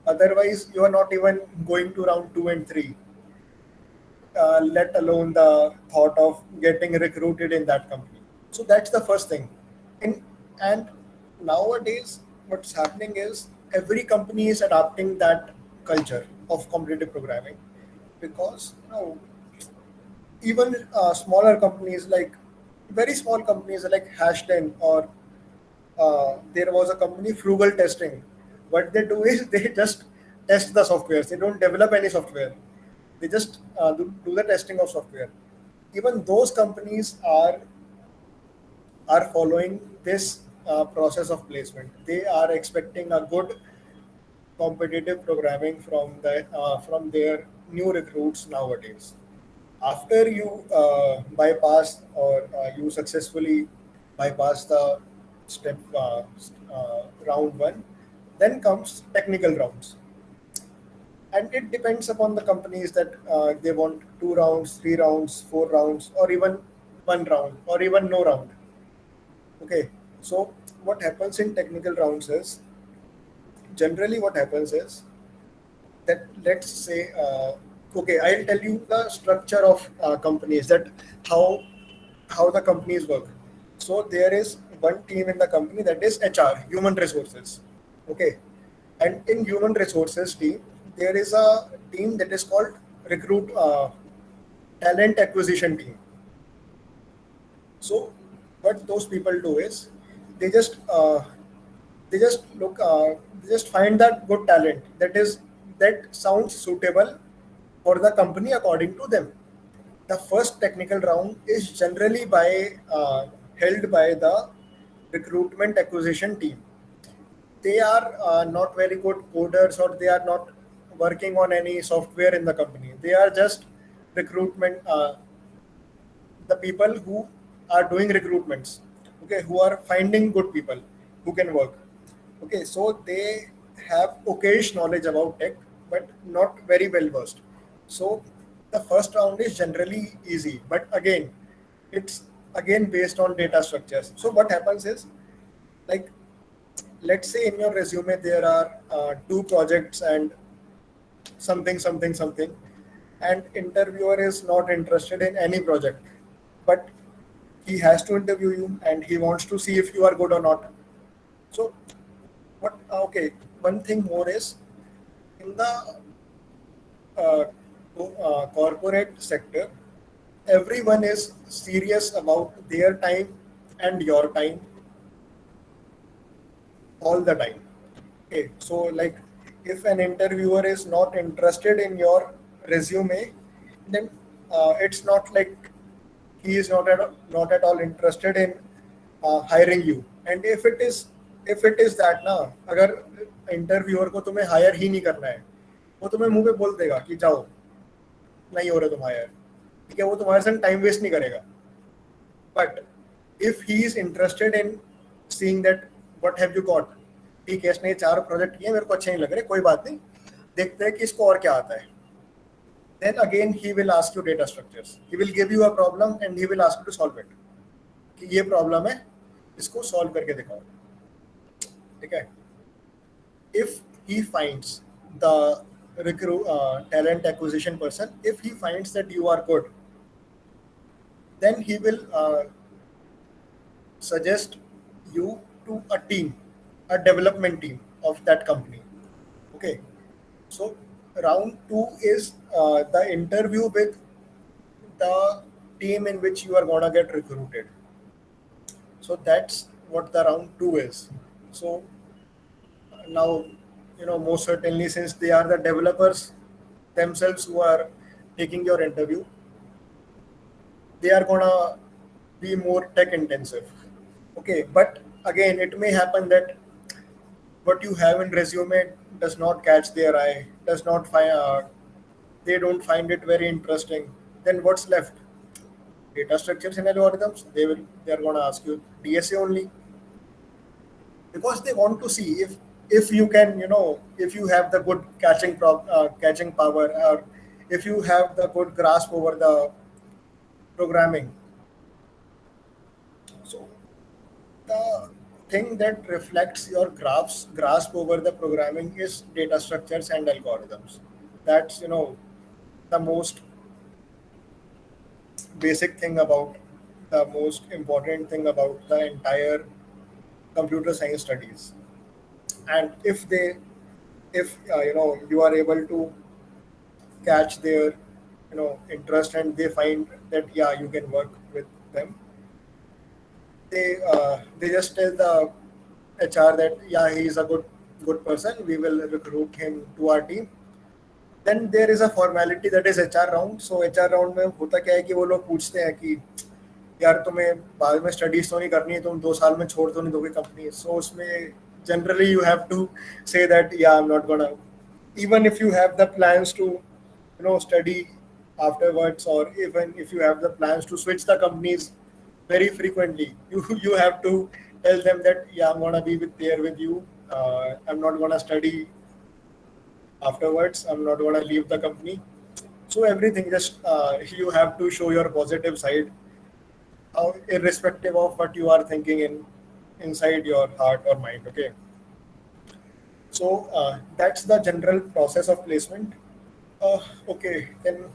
Otherwise, you are not even going to round 2 and 3. Let alone the thought of getting recruited in that company. So that's the first thing. And nowadays, what's happening is every company is adopting that culture of competitive programming, because even smaller companies, like very small companies like Hashten, or there was a company, Frugal Testing. What they do is they just test the software. They don't develop any software. They just do the testing of software. Even those companies are following this process of placement. They are expecting a good competitive programming from their new recruits nowadays. After you bypass or you successfully bypass the step round one. Then comes technical rounds, and it depends upon the companies that they want 2 rounds, 3 rounds, 4 rounds, or even 1 round, or even no round. Okay, so what happens in technical rounds is, generally what happens is that, let's say, okay, I'll tell you the structure of companies, that how the companies work. So there is one team in the company, that is HR, human resources. Okay, and in human resources team, there is a team that is called recruit talent acquisition team. So what those people do is, they just they just look they just find that good talent that sounds suitable for the company according to them. The first technical round is generally held by the recruitment acquisition team. They are not very good coders, or they are not working on any software in the company. They are just recruitment the people who are doing recruitments, okay, who are finding good people who can work. Okay, so they have okayish knowledge about tech, but not very well versed. So the first round is generally easy, but again, it's again based on data structures. So what happens is, like, let's say in your resume there are 2 projects and something something something, and interviewer is not interested in any project, but he has to interview you and he wants to see if you are good or not. So what okay, one thing more is, in the uh, corporate sector, everyone is serious about their time and your time all the time. Okay, so like, if an interviewer is not interested in your resume, then it's not like he is not at all interested in hiring you. And if it is that ना, अगर interviewer को तुम्हें higher ही नहीं करना है, वो तुम्हें मुंह पे बोल देगा कि जाओ, नहीं हो रहा तुम हायर, ठीक है, वो तुम्हारे संग टाइम वेस्ट नहीं करेगा. But if he is interested in seeing that what have you got, ठीक है, इसने ये 4 प्रोजेक्ट किए, मेरे को अच्छे नहीं लग रहे, कोई बात नहीं, देखते हैं कि इसको और क्या आता है. Then again he will ask you data structures. He will give you a problem and he will ask you to solve it. कि ये प्रॉब्लम है, इसको सॉल्व करके दिखाओ. ठीक है. If he finds the talent acquisition person, if he finds that you are good, then he will suggest you to a team, a development team of that company. Okay, so round two is the interview with the team in which you are gonna get recruited. So that's what the round two is. So now, most certainly, since they are the developers themselves who are taking your interview, they are gonna be more tech intensive. Okay, but again, it may happen that what you have in resume does not catch their eye, does not find, they don't find it very interesting. Then what's left? Data structures and algorithms. They are gonna ask you DSA only, because they want to see if you can, if you have the good catching power, or if you have the good grasp over the programming. So the thing that reflects your grasp over the programming is data structures and algorithms. That's the most basic thing about the most important thing about the entire computer science studies. And if you are able to catch their interest, and they find that, yeah, you can work with them, they just tell the HR that, yeah, he is a good person, we will recruit him to our team. Then there is a formality, that is HR round. So HR round में होता क्या है कि वो लोग पूछते हैं कि यार तुम्हें बाद में स्टडीज तो नहीं करनी है, तुम 2 साल में छोड़ तो नहीं दोगे कंपनी. सो उसमें generally you have to say that, yeah, I'm not gonna, even if you have the plans to study afterwards, or even if you have the plans to switch the companies very frequently, you have to tell them that yeah, I'm gonna be there with you. I'm not gonna study afterwards. I'm not gonna leave the company. So everything, just you have to show your positive side, irrespective of what you are thinking inside your heart or mind. Okay, so that's the general process of placement. Okay, then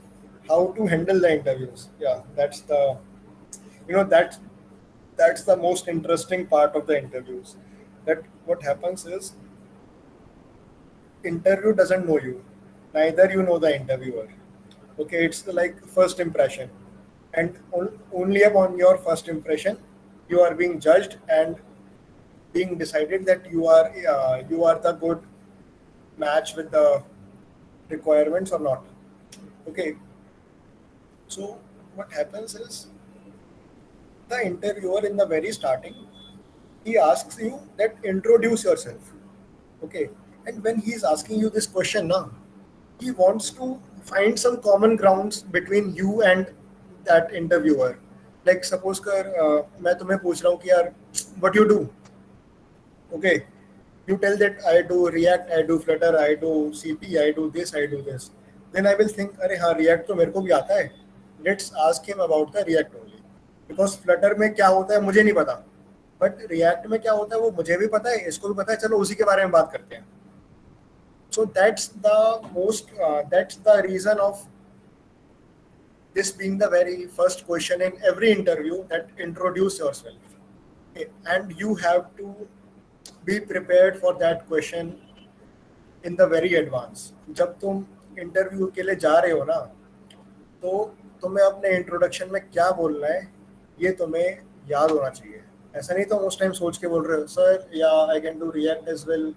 how to handle the interviews? Yeah, that's the you know that's the most interesting part of the interviews. That what happens is interview doesn't know you, neither you know the interviewer. Okay, it's like first impression, and only upon your first impression you are being judged and being decided that you are the good match with the requirements or not. Okay, so what happens is the interviewer in the very starting, he asks you that introduce yourself. Okay, and when he is asking you this question now, he wants to find some common grounds between you and that interviewer. Like suppose कर मैं तुम्हें पूछ रहा हूँ कि यार what you do. Okay, you tell that I do React, I do Flutter, I do CP, I do this, I do this. Then I will think, अरे हाँ React तो मेरे को भी आता है. Let's ask him about the React only. Because Flutter में क्या होता है मुझे नहीं पता. But React में क्या होता है वो मुझे भी पता है, इसको भी पता है. चलो उसी के बारे में बात करते हैं. So that's the reason of this being the very first question in every interview, that introduce yourself. Okay, and you have to be prepared for that question in the very advance. जब तुम interview के लिए जा रहे हो ना, तो तुम्हें अपने इंट्रोडक्शन में क्या बोलना है ये तुम्हें याद होना चाहिए. ऐसा नहीं तुम उस टाइम सोच के बोल रहे हो सर या I can do React as well.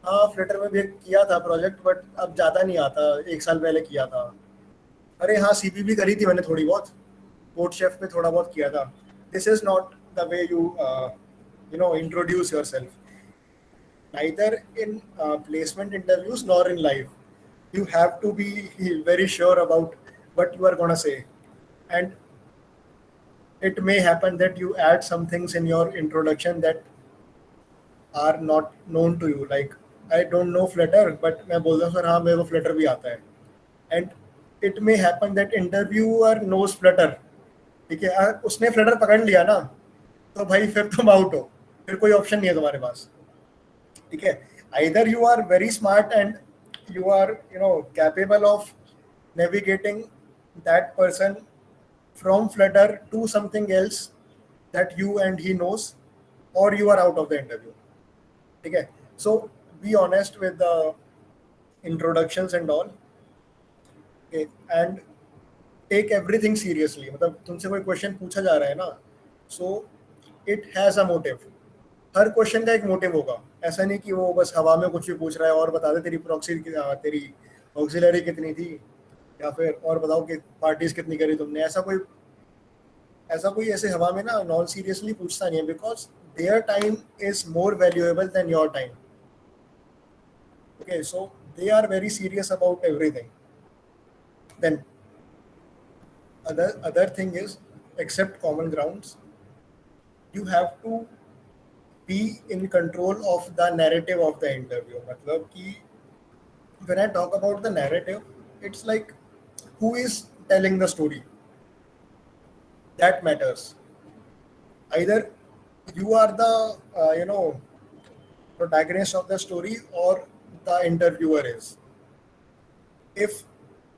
हाँ फ्लटर में भी किया था प्रोजेक्ट बट अब ज़्यादा नहीं आता, 1 साल पहले किया था. अरे हाँ सीपी भी करी थी मैंने थोड़ी बहुत, कोड शेफ में थोड़ा बहुत किया था. This is not the way you introduce yourself, neither in placement interviews nor in life. You have to be very sure about what you are going to say, and it may happen that you add some things in your introduction that are not known to you. Like I don't know Flutter, but मैं बोल रहा हूँ sir हाँ मेरे को Flutter भी आता है. And it may happen that interviewer knows Flutter. ठीक है, उसने Flutter पकड़ लिया ना, तो भाई फिर तुम आउट हो, फिर कोई ऑप्शन नहीं है तुम्हारे पास. ठीक है, either you are very smart and you are capable of navigating that person from Flutter to something else that you and he knows, or you are out of the interview. ठीक है, so be honest with the introductions and all. Okay, and take everything seriously. मतलब तुमसे कोई question पूछा जा रहा है ना, so it has a motive. Her question का एक मोटिव होगा. ऐसा नहीं कि वो बस हवा में कुछ भी पूछ रहा है और बता दे तेरी प्रॉक्सी तेरी ऑक्सिलरी कितनी थी, या फिर और बताओ कि पार्टीज कितनी करी तुमने. ऐसा कोई ऐसे हवा में ना नॉन सीरियसली पूछता नहीं है, because their time is more valuable than your time. Okay, so they are very serious about everything. Then other thing is, accept common grounds. You have to be in control of the narrative of the interview. मतलब कि when I talk about the narrative, it's like who is telling the story. That matters. Either you are the protagonist of the story, or the interviewer is. If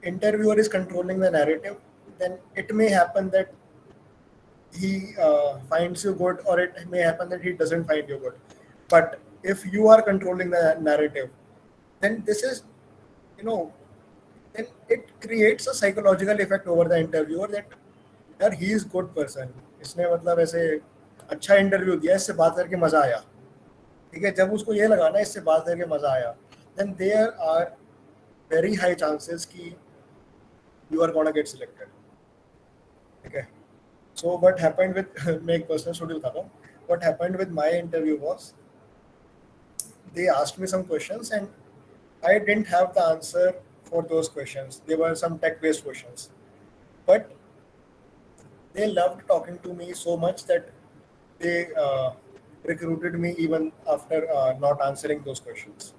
interviewer is controlling the narrative, then it may happen that he finds you good, or it may happen that he doesn't find you good. But if you are controlling the narrative, then this is then it creates a psychological effect over the interviewer that यार he is good person, इसने मतलब ऐसे अच्छा interview दिया, इससे बात करके मजा आया. ठीक है, जब उसको ये लगा ना इससे बात करके मजा आया, then there are very high chances कि you are gonna get selected. Okay, so what happened with मैं एक personal story बताता हूँ. What happened with my interview was, they asked me some questions and I didn't have the answer for those questions. They were some tech-based questions, but they loved talking to me so much that they recruited me even after not answering those questions.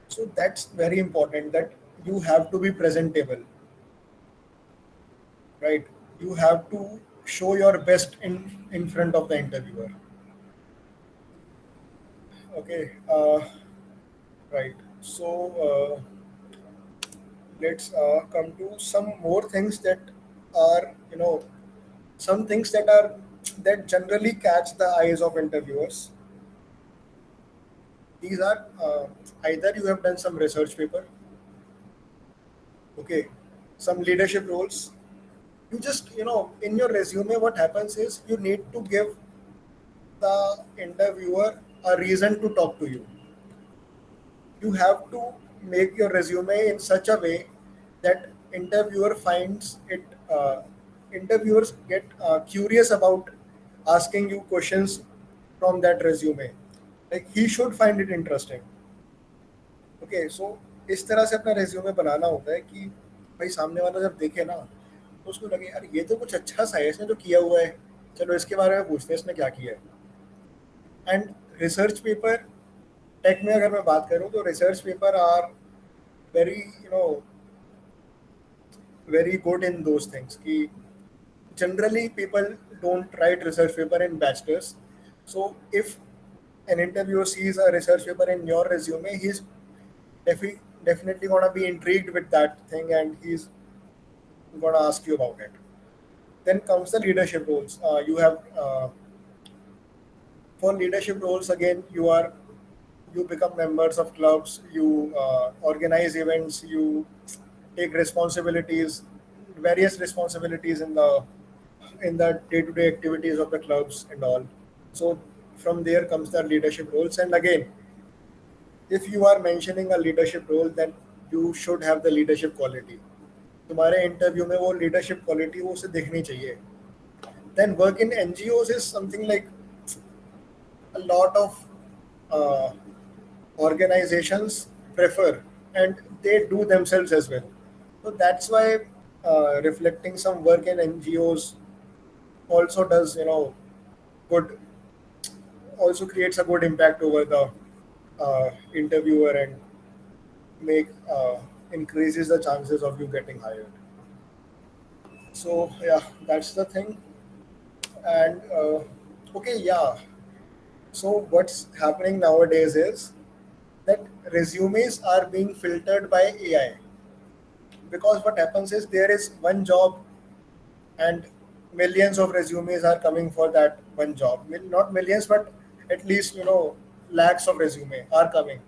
So that's very important, that you have to be presentable, right? You have to show your best in front of the interviewer. Okay, right. So let's come to some more things that are, some things that generally catch the eyes of interviewers. These are either you have done some research paper, okay, some leadership roles. You just, in your resume, what happens is you need to give the interviewer a reason to talk to you. You have to make your resume in such a way that interviewer finds it. Interviewers get curious about asking you questions from that resume. Like, he should find it interesting. Okay so इस तरह से अपना resume बनाना होता है कि भाई सामने वाला जब देखे ना, तो उसको लगे यार ये तो कुछ अच्छा सा है इसने जो किया हुआ है, चलो इसके बारे में पूछते हैं इसने क्या किया है. एंड रिसर्च पेपर, टेक में अगर मैं बात करूँ तो research paper are very very good in those things. कि generally people don't write research paper in bachelors. So if an interviewer sees a research paper in your resume, he's definitely gonna be intrigued with that thing and he's gonna ask you about it. Then comes the leadership roles. You have for leadership roles again, you become members of clubs, you organize events, you take responsibilities, various responsibilities in the day-to-day activities of the clubs and all. So from there comes the leadership roles. And again, if you are mentioning a leadership role, then you should have the leadership quality. तुम्हारे interview में वो leadership quality वो उसे देखनी चाहिए. Then work in NGOs is something like a lot of uh, organizations prefer, and they do themselves as well. So that's why reflecting some work in NGOs also does, good, also creates a good impact over the interviewer and make increases the chances of you getting hired. So yeah, that's the thing. And okay, yeah. So what's happening nowadays is that resumes are being filtered by AI, because what happens is there is one job and millions of resumes are coming for that one job. Not millions, but at least, lakhs of resume are coming.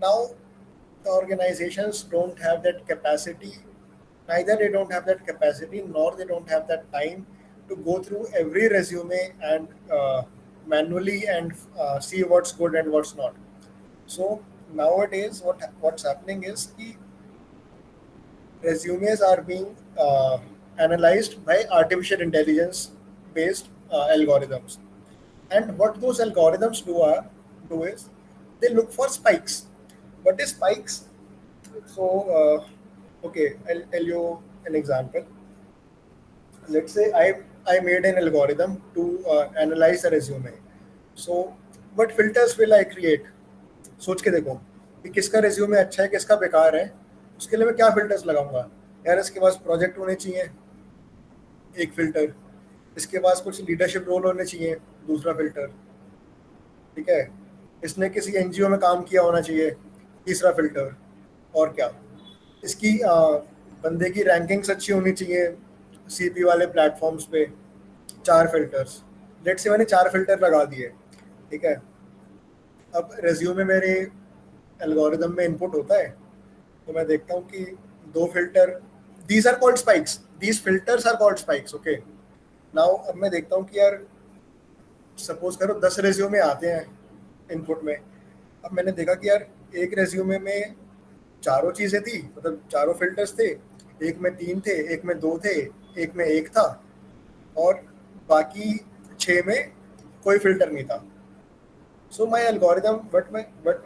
Now the organizations don't have that capacity. Neither they don't have that capacity, nor they don't have that time to go through every resume and manually and see what's good and what's not. So nowadays, what's happening is the resumes are being analyzed by artificial intelligence based algorithms. And what those algorithms do is they look for spikes. What is spikes? So okay, I'll tell you an example. Let's say I made an algorithm to analyze a resume. So what filters will I create? सोच के देखो कि किसका resume अच्छा है, किसका बेकार है. उसके लिए मैं क्या फिल्टर्स लगाऊंगा. यार इसके पास प्रोजेक्ट होने चाहिए, एक फिल्टर. इसके पास कुछ लीडरशिप रोल होने चाहिए, दूसरा फिल्टर. ठीक है, इसने किसी एनजीओ में काम किया होना चाहिए, तीसरा फिल्टर. और क्या, इसकी बंदे की रैंकिंग्स अच्छी होनी चाहिए सीपी वाले प्लेटफॉर्म्स पे, चार फिल्टर्स. लेट्स से मैंने चार फिल्टर लगा दिए. ठीक है, अब रेज्यूमे मेरे एल्गोरिदम में इनपुट होता है, तो मैं देखता हूँ कि दो filter, these are called spikes, these filters are called spikes. Okay, now अब मैं देखता हूँ कि यार सपोज करो 10 रेज्यूमे आते हैं इनपुट में. अब मैंने देखा कि यार एक रेज्यूमे में चारों चीज़ें थी, मतलब चारों फिल्टर्स थे. एक में 3 थे, एक में 2 थे, एक में 1 था, और बाकी 6 में कोई फिल्टर नहीं था. So my algorithm, what my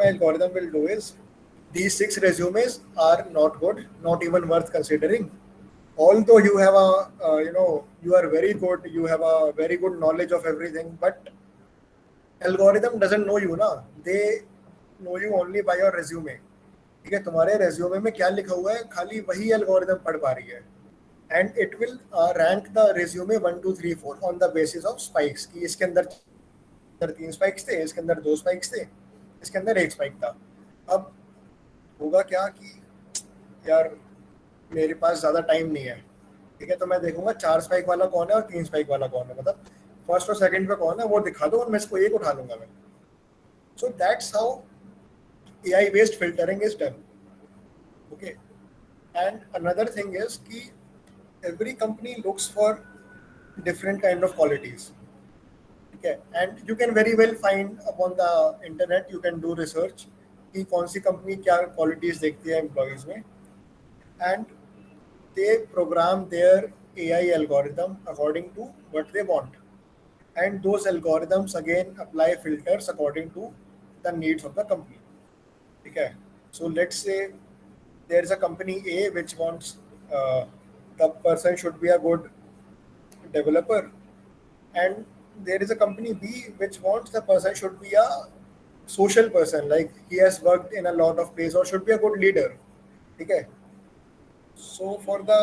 algorithm will do is, these 6 resumes are not good, not even worth considering. Although you have you are very good, you have a very good knowledge of everything, but algorithm doesn't know you ना, they know you only by your resume. ठीक है, तुम्हारे resume में क्या लिखा हुआ है खाली वही एल्गोरिदम पढ़ पा रही है, and it will rank the resume 1 2 3 4 on the basis of spikes, कि इसके अंदर 3 स्पाइक्स थे, इसके अंदर 2 स्पाइक्स थे, इसके अंदर 1 स्पाइक था। अब होगा क्या कि यार मेरे पास ज़्यादा टाइम नहीं है, ठीक है, तो मैं देखूंगा 4 स्पाइक वाला कौन है और 3 स्पाइक वाला कौन है, मतलब फर्स्ट और सेकंड पे कौन है वो दिखा दो और मैं इसको एक उठा लूंगा मैं। So that's how AI based filtering is done. Okay, and another thing is कि every company looks for different kind of qualities. Okay, and you can very well find upon the internet, you can do research कि कौन सी company क्या qualities देखती है employees में, and they program their AI algorithm according to what they want, and those algorithms again apply filters according to the needs of the company. Okay, so let's say there is a company A which wants the person should be a good developer, and there is a company B which wants the person should be a social person, like he has worked in a lot of places or should be a good leader. Okay, so for the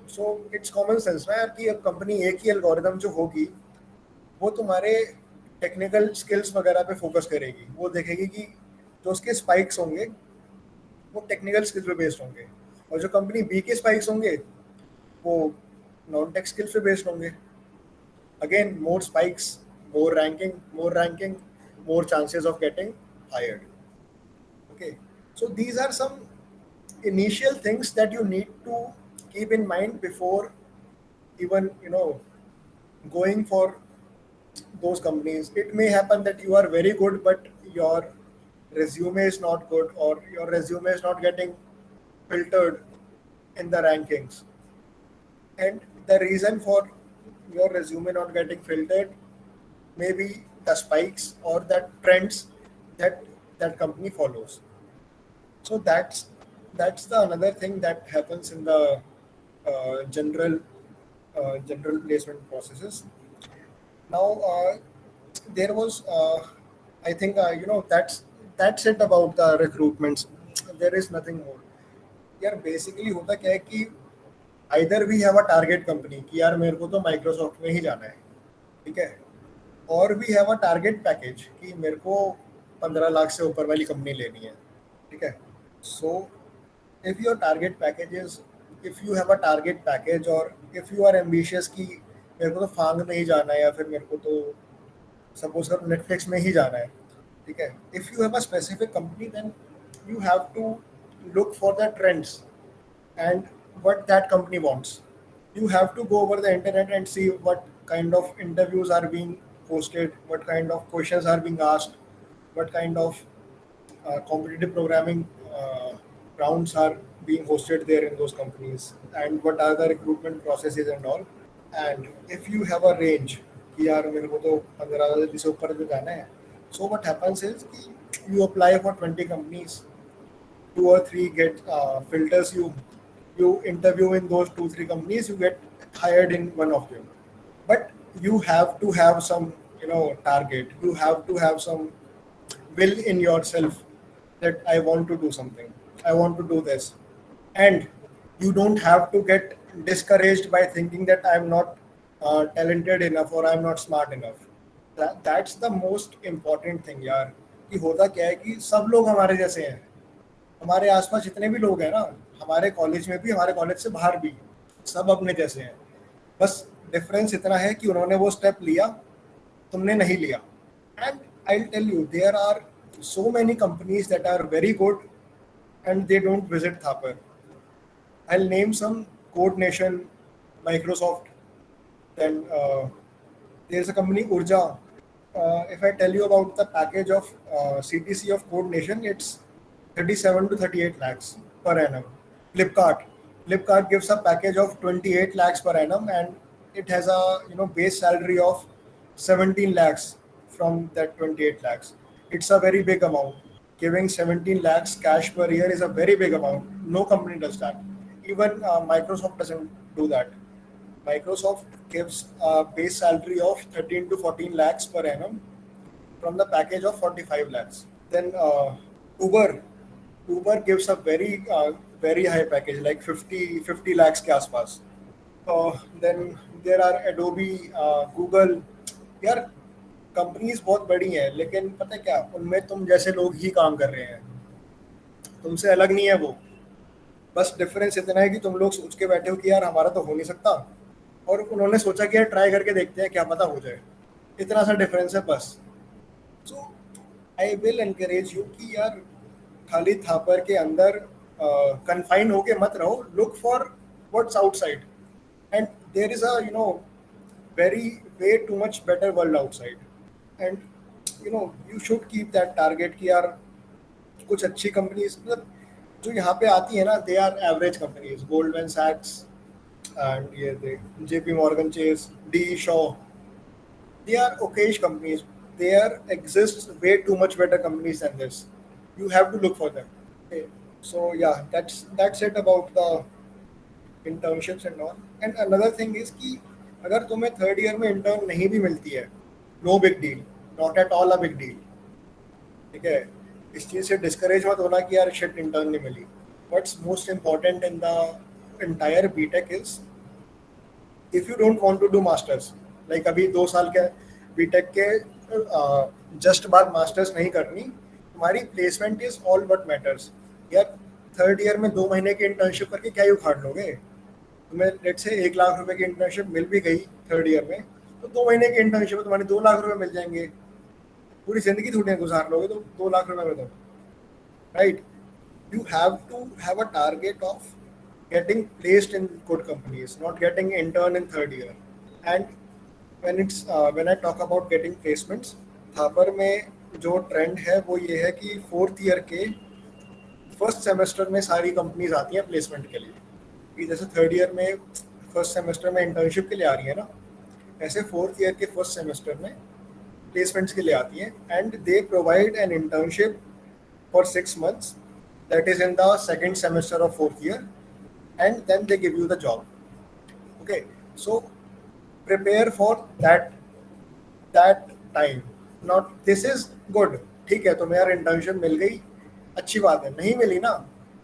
so it's common sense ना यार कि अब company एक ही algorithm जो होगी वो तुम्हारे technical skills वगैरह पे फोकस करेगी, वो देखेगी कि जो उसके स्पाइक्स होंगे वो टेक्निकल स्किल्स पे बेस्ड होंगे, और जो कंपनी बी के स्पाइक्स होंगे वो नॉन टेक स्किल्स पे बेस्ड होंगे। Again more spikes, more ranking, more chances of getting hired. Okay, so these are some initial things that you need to keep in mind before even going for those companies. It may happen that you are very good but your resume is not good, or your resume is not getting filtered in the rankings, and the reason for your resume not getting filtered may be the spikes or the trends that that company follows. So that's the another thing that happens in the general placement processes. Now there was I think that's it about the recruitments. There is nothing more. यार basically होता क्या है कि either we have a target company कि यार मेरे को तो माइक्रोसॉफ्ट में ही जाना है, ठीक है, और we have a target package कि मेरे को 15 लाख से ऊपर वाली कंपनी लेनी है, ठीक है। सो if your target package is if you have a target package, और if you are ambitious कि मेरे को तो फांग में ही जाना है या फिर मेरे को तो सपोज कर नेटफ्लिक्स में ही जाना है, ठीक है, if you have a specific company then you have to look for the trends and what that company wants. You have to go over the internet and see what kind of interviews are being posted, what kind of questions are being asked, what kind of competitive programming rounds are being hosted there in those companies, and what are the recruitment processes and all. And if you have a range कि यार मेरे को तो 15,000 से ऊपर में जाना है, so what happens is कि you apply for 20 companies, 2 or 3 get filters, you interview in those 2 3 companies, you get hired in one of them. But you have to have some target, you have to have some will in yourself that I want to do something, I want to do this. And you don't have to get discouraged by thinking that I'm not talented enough or I'm not smart enough. That's the most important thing यार, कि होता क्या है कि सब लोग हमारे जैसे हैं, हमारे आसपास जितने भी लोग हैं ना, हमारे कॉलेज में भी, हमारे कॉलेज से बाहर भी, सब अपने जैसे हैं। बस डिफरेंस इतना है कि उन्होंने वो स्टेप लिया, तुमने नहीं लिया। And I will tell you there are so many companies that are very good and they don't visit Thapar. I'll name some: Code Nation, Microsoft, then there's a company Urja. If I tell you about the package of CTC of Code Nation, it's 37 to 38 lakhs per annum. Flipkart. Flipkart gives a package of 28 lakhs per annum, and it has a base salary of 17 lakhs from that 28 lakhs. It's a very big amount. Giving 17 lakhs cash per year is a very big amount. No company does that. Even Microsoft doesn't do that. Microsoft gives a base salary of 13 to 14 lakhs per annum, from the package of 45 lakhs. Then Uber gives a very high package like 50 lakhs के आसपास. Then there are Adobe, Google. यार companies बहुत बड़ी हैं, लेकिन पता है क्या, उनमें तुम जैसे लोग ही काम कर रहे हैं, तुमसे अलग नहीं है वो. बस डिफरेंस इतना है कि तुम लोग सोच के बैठे हो कि यार हमारा तो हो नहीं सकता, और उन्होंने सोचा कि यार ट्राई करके देखते हैं क्या पता हो जाए. इतना सा डिफरेंस है बस. सो आई विल एनकरेज यू कि यार खाली थापर के अंदर कन्फाइन होके मत रहो. Look for what's outside, and there is a very way too much better world outside, and you should keep that target कि यार कुछ अच्छी कंपनीज मतलब जो यहाँ पे आती है ना, they are average companies. Goldman सैक्स एंड ये they JP Morgan Chase, DE Shaw, they are okayish companies. There exists way too much better companies than this. You have to look for them. Okay. So yeah, that's it about the internships and all. And another thing is कि अगर तुम्हें third year में intern नहीं भी मिलती है, no big deal, not at all a big deal. ठीक है, इस चीज़ से डिस्करेज मत होना कि यार शिट इंटर्न नहीं मिली. What's most important in the entire BTech is if you don't want to do masters, like अभी 2 साल के बीटेक के जस्ट बाद मास्टर्स नहीं करनी, तुम्हारी placement is all what matters. यार थर्ड ईयर में 2 महीने की इंटर्नशिप करके क्या ही उखाड़ लोगे. तुम्हें लेट्स से 1 लाख रुपए की इंटर्नशिप मिल भी गई थर्ड ईयर में, तो 2 महीने की इंटर्नशिप में तुम्हारे 2 लाख रुपए मिल जाएंगे. पूरी जिंदगी थोड़ी गुजार लोगे तो 2 लाख रुपए में तो, right. You have to have a target of getting placed in good companies, not getting intern in third year. And when I talk about getting placements, Thapar में जो ट्रेंड है वो ये है कि 4th ईयर के फर्स्ट सेमेस्टर में सारी कंपनीज आती हैं प्लेसमेंट के लिए. कि जैसे थर्ड ईयर में फर्स्ट सेमेस्टर में इंटर्नशिप के लिए आ रही है ना, ऐसे 4th ईयर के फर्स्ट सेमेस्टर में प्लेसमेंट्स के लिए आती हैं. And they provide an internship for 6 months that is in the second semester of 4th year, and then they give you the job. Okay, so prepare for that time. Not this is good. ठीक है, तुम्हें यार internship मिल गई, अच्छी बात है. नहीं मिली ना,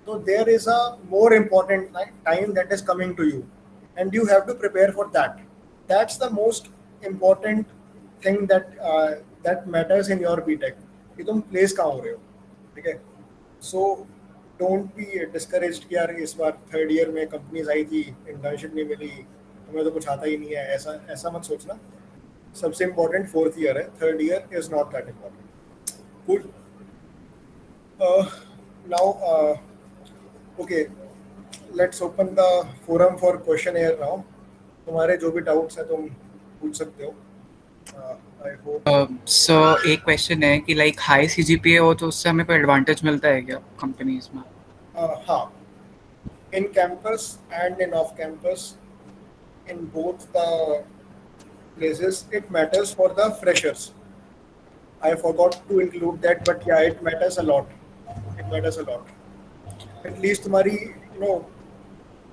तो there is a more important time that is coming to you, and you have to prepare for that. That's the most important thing that matters in your BTech, कि तुम प्लेस कहाँ हो रहे हो. ठीक है, so डोंट बी डिस्करेज्ड कि यार इस बार थर्ड ईयर में कंपनीज आई थी, इंटर्नशिप नहीं मिली, तुम्हें तो कुछ आता ही नहीं है. ऐसा मत सोचना. सबसे इम्पोर्टेंट 4th ईयर है, third year is not that important. Cool. Now okay, let's open the forum for question air now. तुम्हारे जो भी डाउट्स हैं तुम पूछ सकते हो. आई होप सर एक क्वेश्चन है कि लाइक हाई CGPA हो तो उससे हमें कोई एडवांटेज मिलता है क्या कंपनीज में? हाँ, in campus and in off campus, in both the places it matters for the freshers. I forgot to include that, but yeah, it matters a lot. At least तुम्हारी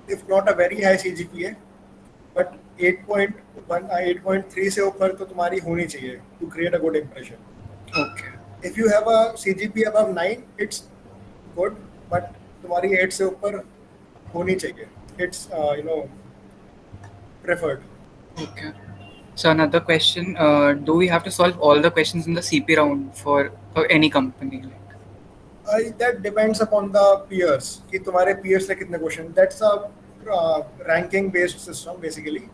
if not a very high CGPA, but 8.1 8.3 से ऊपर तो तुम्हारी होनी चाहिए to create a good impression. Okay. If you have a CGPA above 9, it's good, but तुम्हारी 8 से ऊपर होनी चाहिए. It's preferred. Okay. So another question, do we have to solve all the questions in the CP round for any company? That depends upon the peers, कि तुम्हारे peers से कितने question. That's a ranking based system basically.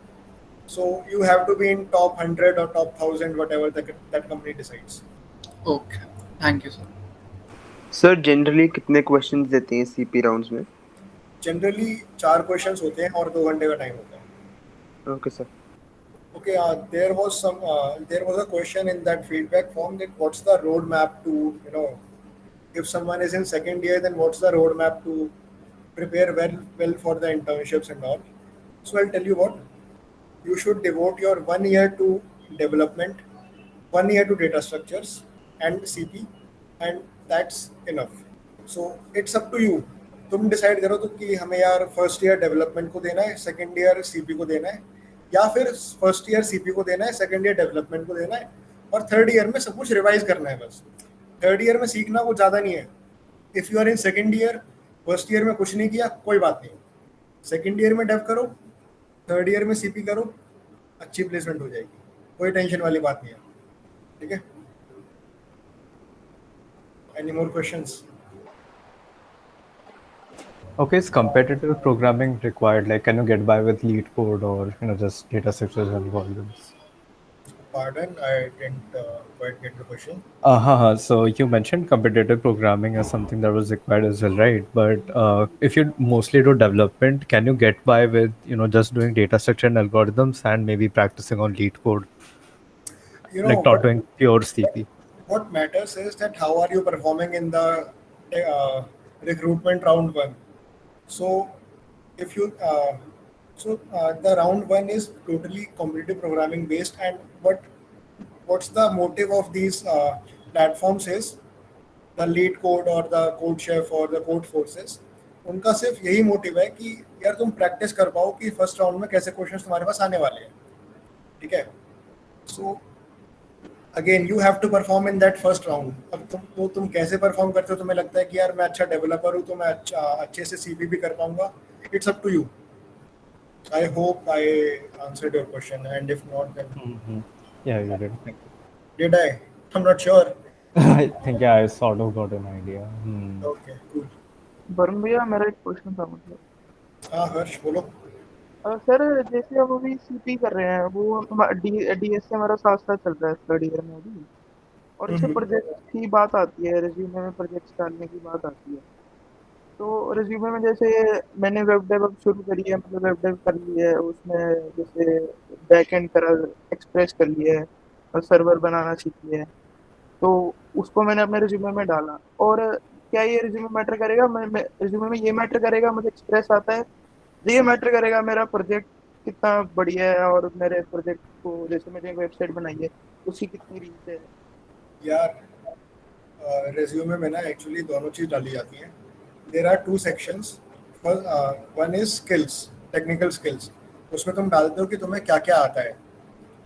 So you have to be in top 100 or top 1000, whatever that company decides. Okay. Thank you, sir. Sir generally कितने questions देते हैं CP rounds में? Generally 4 questions होते हैं और 2 घंटे का time होता है. Okay sir. Okay, there was a question in that feedback form that what's the roadmap to if someone is in second year, then what's the roadmap to prepare well for the internships and all. So I'll tell you what, you should devote your 1 year to development, 1 year to data structures and CP, and that's enough. So it's up to you. तुम decide करो तो कि हमें यार first year development को देना है, second year CP को देना है, या फिर फर्स्ट ईयर CP को देना है, सेकंड ईयर डेवलपमेंट को देना है, और थर्ड ईयर में सब कुछ रिवाइज करना है बस। थर्ड ईयर में सीखना कुछ ज़्यादा नहीं है। If you are in second year, first year में कुछ नहीं किया कोई बात नहीं, सेकेंड ईयर में डेव करो, थर्ड ईयर में सीपी करो, अच्छी प्लेसमेंट हो जाएगी, कोई टेंशन वाली बात नहीं है। ठीक है, any more questions? Okay, is competitive programming required? Like, can you get by with lead code or just data structures and algorithms? Pardon, I didn't quite get the question. So you mentioned competitive programming as something that was required as well, right? But if you mostly do development, can you get by with just doing data structure and algorithms and maybe practicing on lead code, You know, like not doing pure CP? what matters is that how are you performing in the recruitment round one. So if you the round one is totally competitive programming based, and what's the motive of these platforms is the lead code or the code chef or the code forces, उनका सिर्फ यही motive है कि यार तुम practice कर पाओ कि फर्स्ट राउंड में कैसे क्वेश्चंस तुम्हारे पास आने वाले हैं। ठीक है, so again you have to perform in that first round. अब तुम कैसे परफॉर्म करते हो, तुम्हें लगता है कि यार मैं अच्छा डेवलपर हूँ तो मैं अच्छे से सीपी भी कर पाऊंगा, it's up to you. I hope I answered your question, and if not then Yeah, you did. Did I? I am not sure. I think I sort of got an idea. Okay cool. Varun भैया, मेरा एक question था मतलब। हाँ हर्ष बोलो। Sir, जैसे हम अभी सीपी कर रहे हैं, वो डीएस से हमारा साथ साथ चल रहा है थर्ड ईयर में अभी, और इससे प्रोजेक्ट की बात आती है, रिज्यूमे में प्रोजेक्ट्स डालने की बात आती है। तो रिज्यूमे में जैसे मैंने वेब डेव अब शुरू करी है, मतलब वेब डेव कर ली है, उसमें जैसे बैक एंड करा, एक्सप्रेस कर लिया है और सर्वर बनाना सीख लिया है, तो उसको मैंने अपने रिज्यूमे में डाला। और क्या ये रिज्यूमे मैटर करेगा? मैं रिज्यूमे में ये मैटर करेगा मुझे एक्सप्रेस आता है, ये मैटर करेगा मेरा प्रोजेक्ट कितना बढ़िया है, और मेरे प्रोजेक्ट को जैसे मैंने एक वेबसाइट बनाई है उसकी कितनी रीच है? यार रिज्यूमे में ना एक्चुअली दोनों चीज़ डाली जाती हैं। There are two sections. One is skills, technical skills, उसमें तुम डालते हो कि तुम्हें क्या क्या आता है,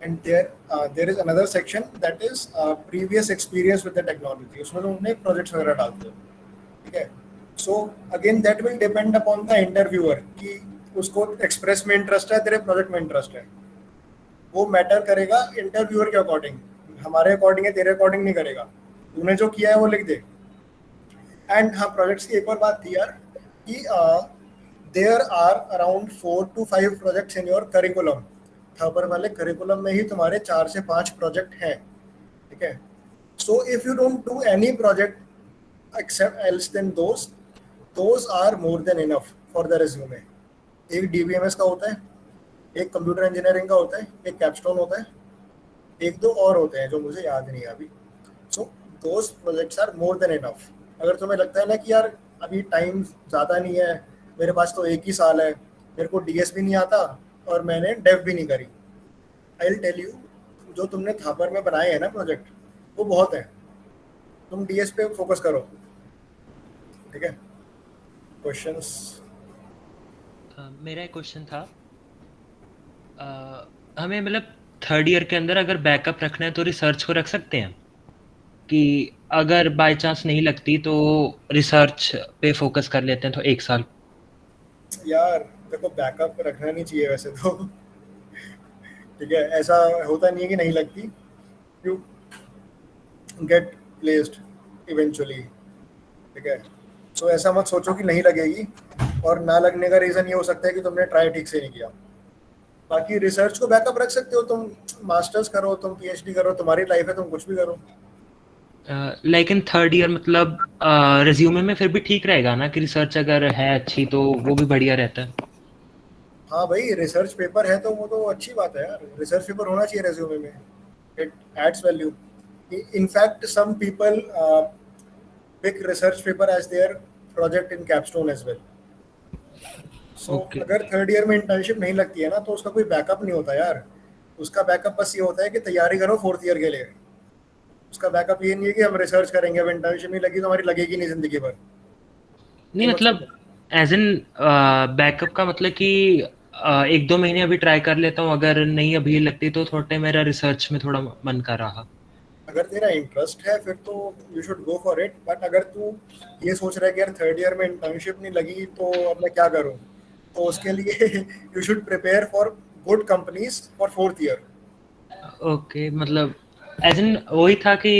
and there is another section that is previous experience with the technology, उसमें तुम अपने प्रोजेक्ट्स वगैरह डालते हो। ठीक है, so again that will depend upon the interviewer कि उसको एक्सप्रेस में इंटरेस्ट है, तेरे प्रोजेक्ट में इंटरेस्ट है, वो मैटर करेगा इंटरव्यूअर के अकॉर्डिंग। हमारे अकॉर्डिंग है, तेरे अकॉर्डिंग नहीं करेगा। तूने जो किया है वो लिख दे। एंड हाँ, प्रोजेक्ट्स की एक और बात थी यार कि there are around 4 to 5 projects in your curriculum. Thapar वाले करिकुलम में ही तुम्हारे 4 से 5 प्रोजेक्ट हैं। ठीक है, so if you don't do any project except else then those are more than enough for the resume. एक डीबीएमएस का होता है, एक कंप्यूटर इंजीनियरिंग का होता है, एक कैपस्टोन होता है, एक दो और होते हैं जो मुझे याद नहीं है अभी। So those projects are more than enough. अगर तुम्हें लगता है ना कि यार अभी टाइम ज़्यादा नहीं है, मेरे पास तो 1 ही साल है, मेरे को डीएस भी नहीं आता और मैंने डेव भी नहीं करी, आई विल टेल यू, जो तुमने थापर में बनाए हैं ना प्रोजेक्ट, वो बहुत है। तुम डीएस पे फोकस करो। ठीक है, क्वेश्चंस? मेरा एक क्वेश्चन था, हमें मतलब थर्ड ईयर के अंदर अगर बैकअप रखना है तो रिसर्च को रख सकते हैं कि अगर बाय चांस नहीं लगती तो रिसर्च पे फोकस कर लेते हैं तो 1 साल? यार देखो, बैकअप रखना नहीं चाहिए वैसे तो। ठीक है, ऐसा होता नहीं है कि नहीं लगती, यू गेट प्लेस्ड इवेंचुअली। ठीक है, सो ऐसा मत सोचो कि नहीं लगेगी, और ना लगने का रीज़न ये हो सकता है कि तुमने ट्राई ठीक से नहीं किया। बाकी रिसर्च को बैकअप रख सकते हो, तुम मास्टर्स करो, तुम पीएचडी करो, तुम्हारी लाइफ है, तुम कुछ भी करो। लाइक इन थर्ड ईयर मतलब रिज्यूमे में फिर भी ठीक रहेगा ना कि रिसर्च अगर है अच्छी तो वो भी बढ़िया रहता है? हाँ भाई, रिसर्च पेपर है तो वो तो अच्छी बात है यार, रिसर्च पेपर होना चाहिए रेज्यूमे में, it adds value. In fact some people pick research paper as their project in capstone as well. So अगर थर्ड ईयर में इंटर्नशिप नहीं लगती है ना तो उसका कोई बैकअप नहीं होता यार। उसका बैकअप बस ये होता है कि तैयारी करो फोर्थ ईयर के लिए। उसका बैकअप ये नहीं है कि हम रिसर्च करेंगे, अब इंटर्नशिप नहीं लगी तो हमारी लगेगी नहीं जिंदगी भर। नहीं मतलब एज इन बैकअप का मतलब कि 1-2 महीने अभी ट्राई कर लेता हूँ, अगर नहीं अभी लगती तो थोड़ा मेरा रिसर्च में थोड़ा मन कर रहा। अगर तेरा इंटरेस्ट है फिर तो you should go for it, but अगर तू ये सोच रहा है कि यार थर्ड ईयर में इंटर्नशिप नहीं लगी तो अब मैं क्या करूँ, तो उसके लिए you should prepare for good companies for fourth year. Okay, मतलब एज इन वही था कि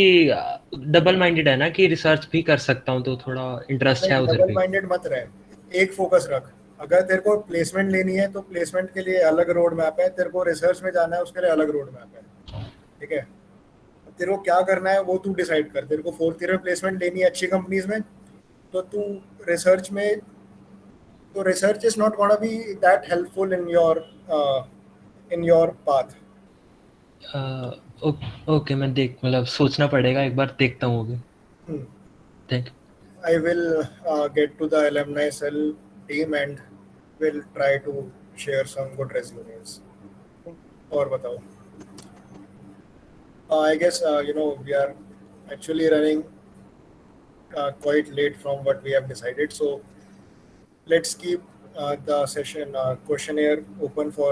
डबल माइंडेड है ना, कि रिसर्च भी कर सकता हूँ, तो थोड़ा इंटरेस्ट है उधर डबल भी. माइंडेड मत रहे, एक फोकस रख. अगर तेरे को प्लेसमेंट लेनी है तो प्लेसमेंट के लिए अलग रोड मैप है, तेरे को रिसर्च में जाना है उसके लिए अलग रोड मैप है. ठीक है, तेरे को क्या करना है वो तू डिसाइड कर. तेरे को फोर्थ ईयर में प्लेसमेंट लेनी है अच्छी कंपनीज में, तो तू रिसर्च में, तो research is not gonna be that helpful in your path. Okay, मैं मतलब सोचना पड़ेगा, एक बार देखता हूँ अभी. Thank you. I will get to the alumni cell team and will try to share some good resumes. और बताओ. I guess we are actually running quite late from what we have decided. So let's keep the session questionnaire open for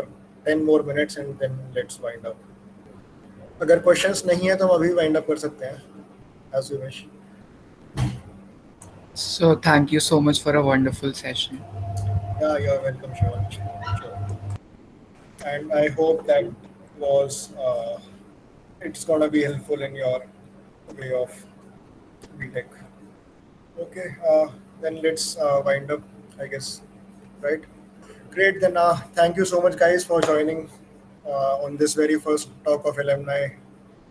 10 more minutes and then let's wind up. अगर questions नहीं है तो हम अभी wind up कर सकते हैं, as you wish. So thank you so much for a wonderful session. Yeah, you're welcome, Shivansh. Sure. And I hope that was it's gonna be helpful in your way of BTech. Okay, then let's wind up, I guess, right? Great. Then thank you so much, guys, for joining on this very first talk of alumni,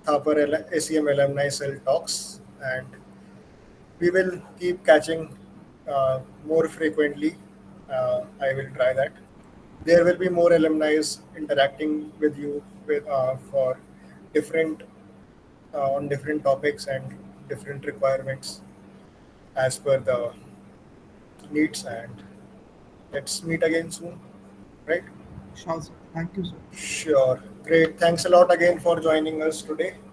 Thapar ACM Alumni Cell Talks, and we will keep catching more frequently. I will try that. There will be more alumni interacting with you for different on different topics and different requirements as per the needs. And let's meet again soon, right? Sure, sir. Thank you, sir. Sure. Great. Thanks a lot again for joining us today.